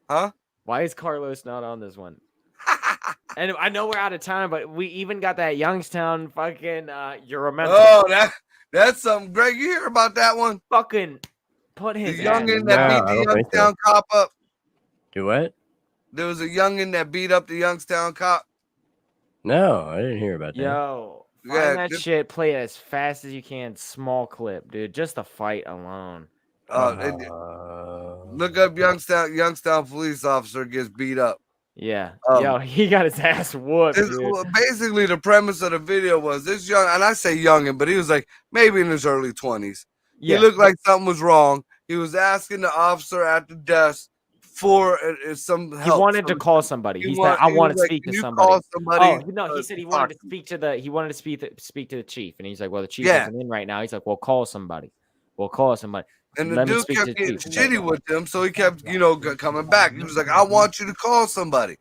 Huh? Why is Carlos not on this one? And I know we're out of time, but we even got that Youngstown fucking Euromental. Oh, that's something. Greg, you hear about that one? Fucking put The his ass. youngin No, that I beat the don't think so. Youngstown cop up. Do what? There was a youngin that beat up the Youngstown cop. No, I didn't hear about that. Yo, find Yeah, that just- shit, play it as fast as you can, small clip, dude. Just the fight alone. Look up Youngstown police officer gets beat up. Yeah. Um, Yo, he got his ass whooped, This, dude. basically, the premise of the video was this young, and I say youngin, but he was like maybe in his early 20s. Yeah. He looked like something was wrong. He was asking the officer at the desk for some He help. wanted to call somebody. He said, "I want to like, speak "Can to you somebody." call somebody. Oh no, he said he wanted to speak to the chief, and he's like, "Well, the chief Yeah. isn't in right now." He's like, "Well, call somebody. We'll call somebody." And the Let me dude speak to kept the getting chief. He's like, shitty with him, so he kept, coming back. He was like, "I want you to call somebody."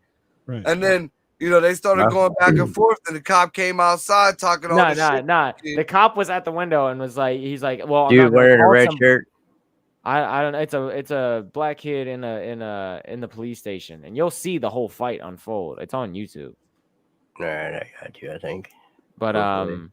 Right. And then, they started going back and forth, and the cop came outside talking all this shit. Nah. The cop was at the window and was like, he's like, "Well, I'm Dude not gonna wearing a call red some- shirt. I don't know. It's a black kid in the police station, and you'll see the whole fight unfold. It's on YouTube. All right, I got you. I think. But Hopefully.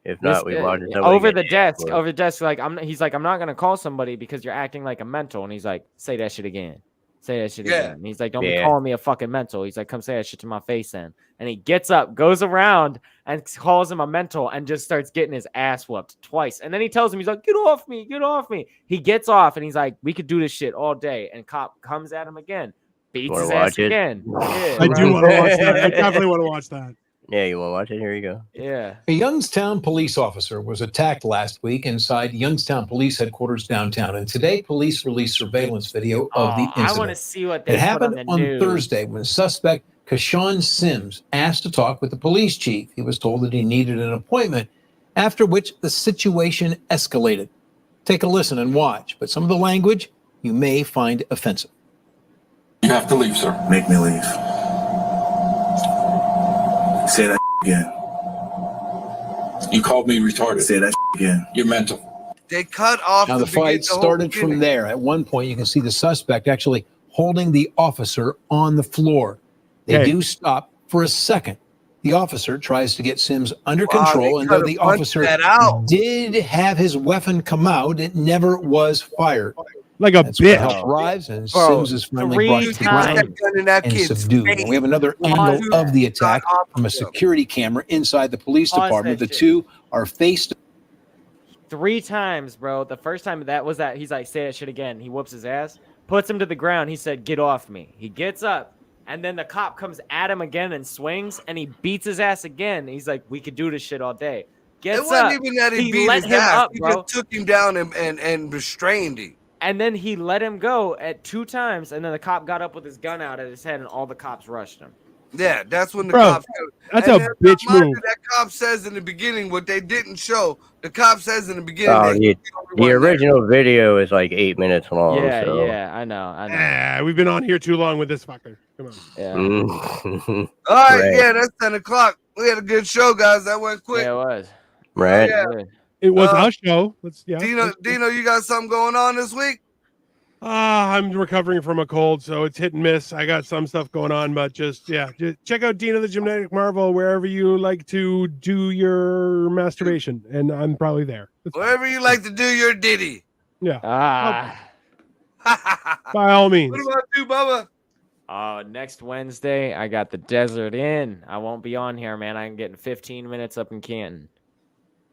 If this- not, we watch it. over the desk. Like he's like, "I'm not gonna call somebody because you're acting like a mental." And he's like, "Say that shit again. Say that shit Yeah. again." And he's like, "Don't be Yeah. calling me a fucking mental." He's like, "Come say that shit to my face then." And he gets up, goes around, and calls him a mental, and just starts getting his ass whooped twice. And then he tells him, he's like, "Get off me, get off me." He gets off, and he's like, "We could do this shit all day." And cop comes at him again, beats Wanna his ass watch it? again. Yeah, I bro. do want to watch that. I definitely want to watch that. Yeah, you want to watch it? Here you go. Yeah. A Youngstown police officer was attacked last week inside Youngstown Police Headquarters downtown, and today police released surveillance video of the incident. I want to see what they It put happened on the on news. Thursday when suspect Kashawn Sims asked to talk with the police chief. He was told that he needed an appointment, after which the situation escalated. Take a listen and watch, but some of the language you may find offensive. You have to leave, sir. Make me leave. Say that again. You called me retarded. Say that again. You're mental. They cut off Now, the fight started from there. At one point, you can see the suspect actually holding the officer on the floor. They do stop for a second. The officer tries to get Sims under control, and though the officer did have his weapon come out, it never was fired. Like a That's what bitch. help arrives, and Sims is finally brought to the ground and subdued. And we have another angle of the attack from a security camera inside the police department. The two are faced 3 times, bro. The first time he's like, say that shit again. He whoops his ass, puts him to the ground. He said, get off me. He gets up, and then the cop comes at him again and swings, and he beats his ass again. He's like, we could do this shit all day. Gets it wasn't up. even that he beat let his him ass. up, He bro. just took him down and restrained him. And then he let him go at 2 times, and then the cop got up with his gun out at his head, and all the cops rushed him. Yeah, that's when the Bro, cop. that's a bitch move. That cop says in the beginning what they didn't show. The cop says in the beginning. Oh, the original video is like 8 minutes long. Yeah, so. yeah, I know. We've been on here too long with this fucker. Come on. Yeah. All right, yeah, that's 10 o'clock. We had a good show, guys. That went quick. Yeah, it was. Right. Yeah. It was our show. Dino, you got something going on this week? I'm recovering from a cold, so it's hit and miss. I got some stuff going on, but just check out Dino the Genetic Marvel wherever you like to do your masturbation, and I'm probably there. Wherever you like to do your ditty. Yeah. Ah. By all means. What about you, Bubba? Next Wednesday, I got the Desert Inn. I won't be on here, man. I'm getting 15 minutes up in Canton.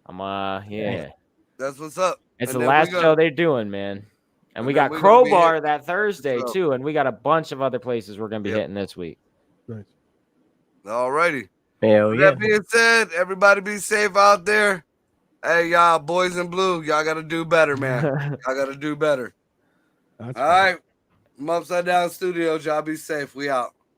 Yeah. That's what's up. It's And the then last show they're doing, man. And we got then we gonna be Crowbar hitting that Thursday, so. too. And we got a bunch of other places we're going to be hitting this week. Nice. All righty. Hell With yeah. that being said, everybody be safe out there. Hey, y'all, boys in blue, y'all got to do better, man. Y'all got to do better. That's All right. I'm Upside Down Studios. Y'all be safe. We out.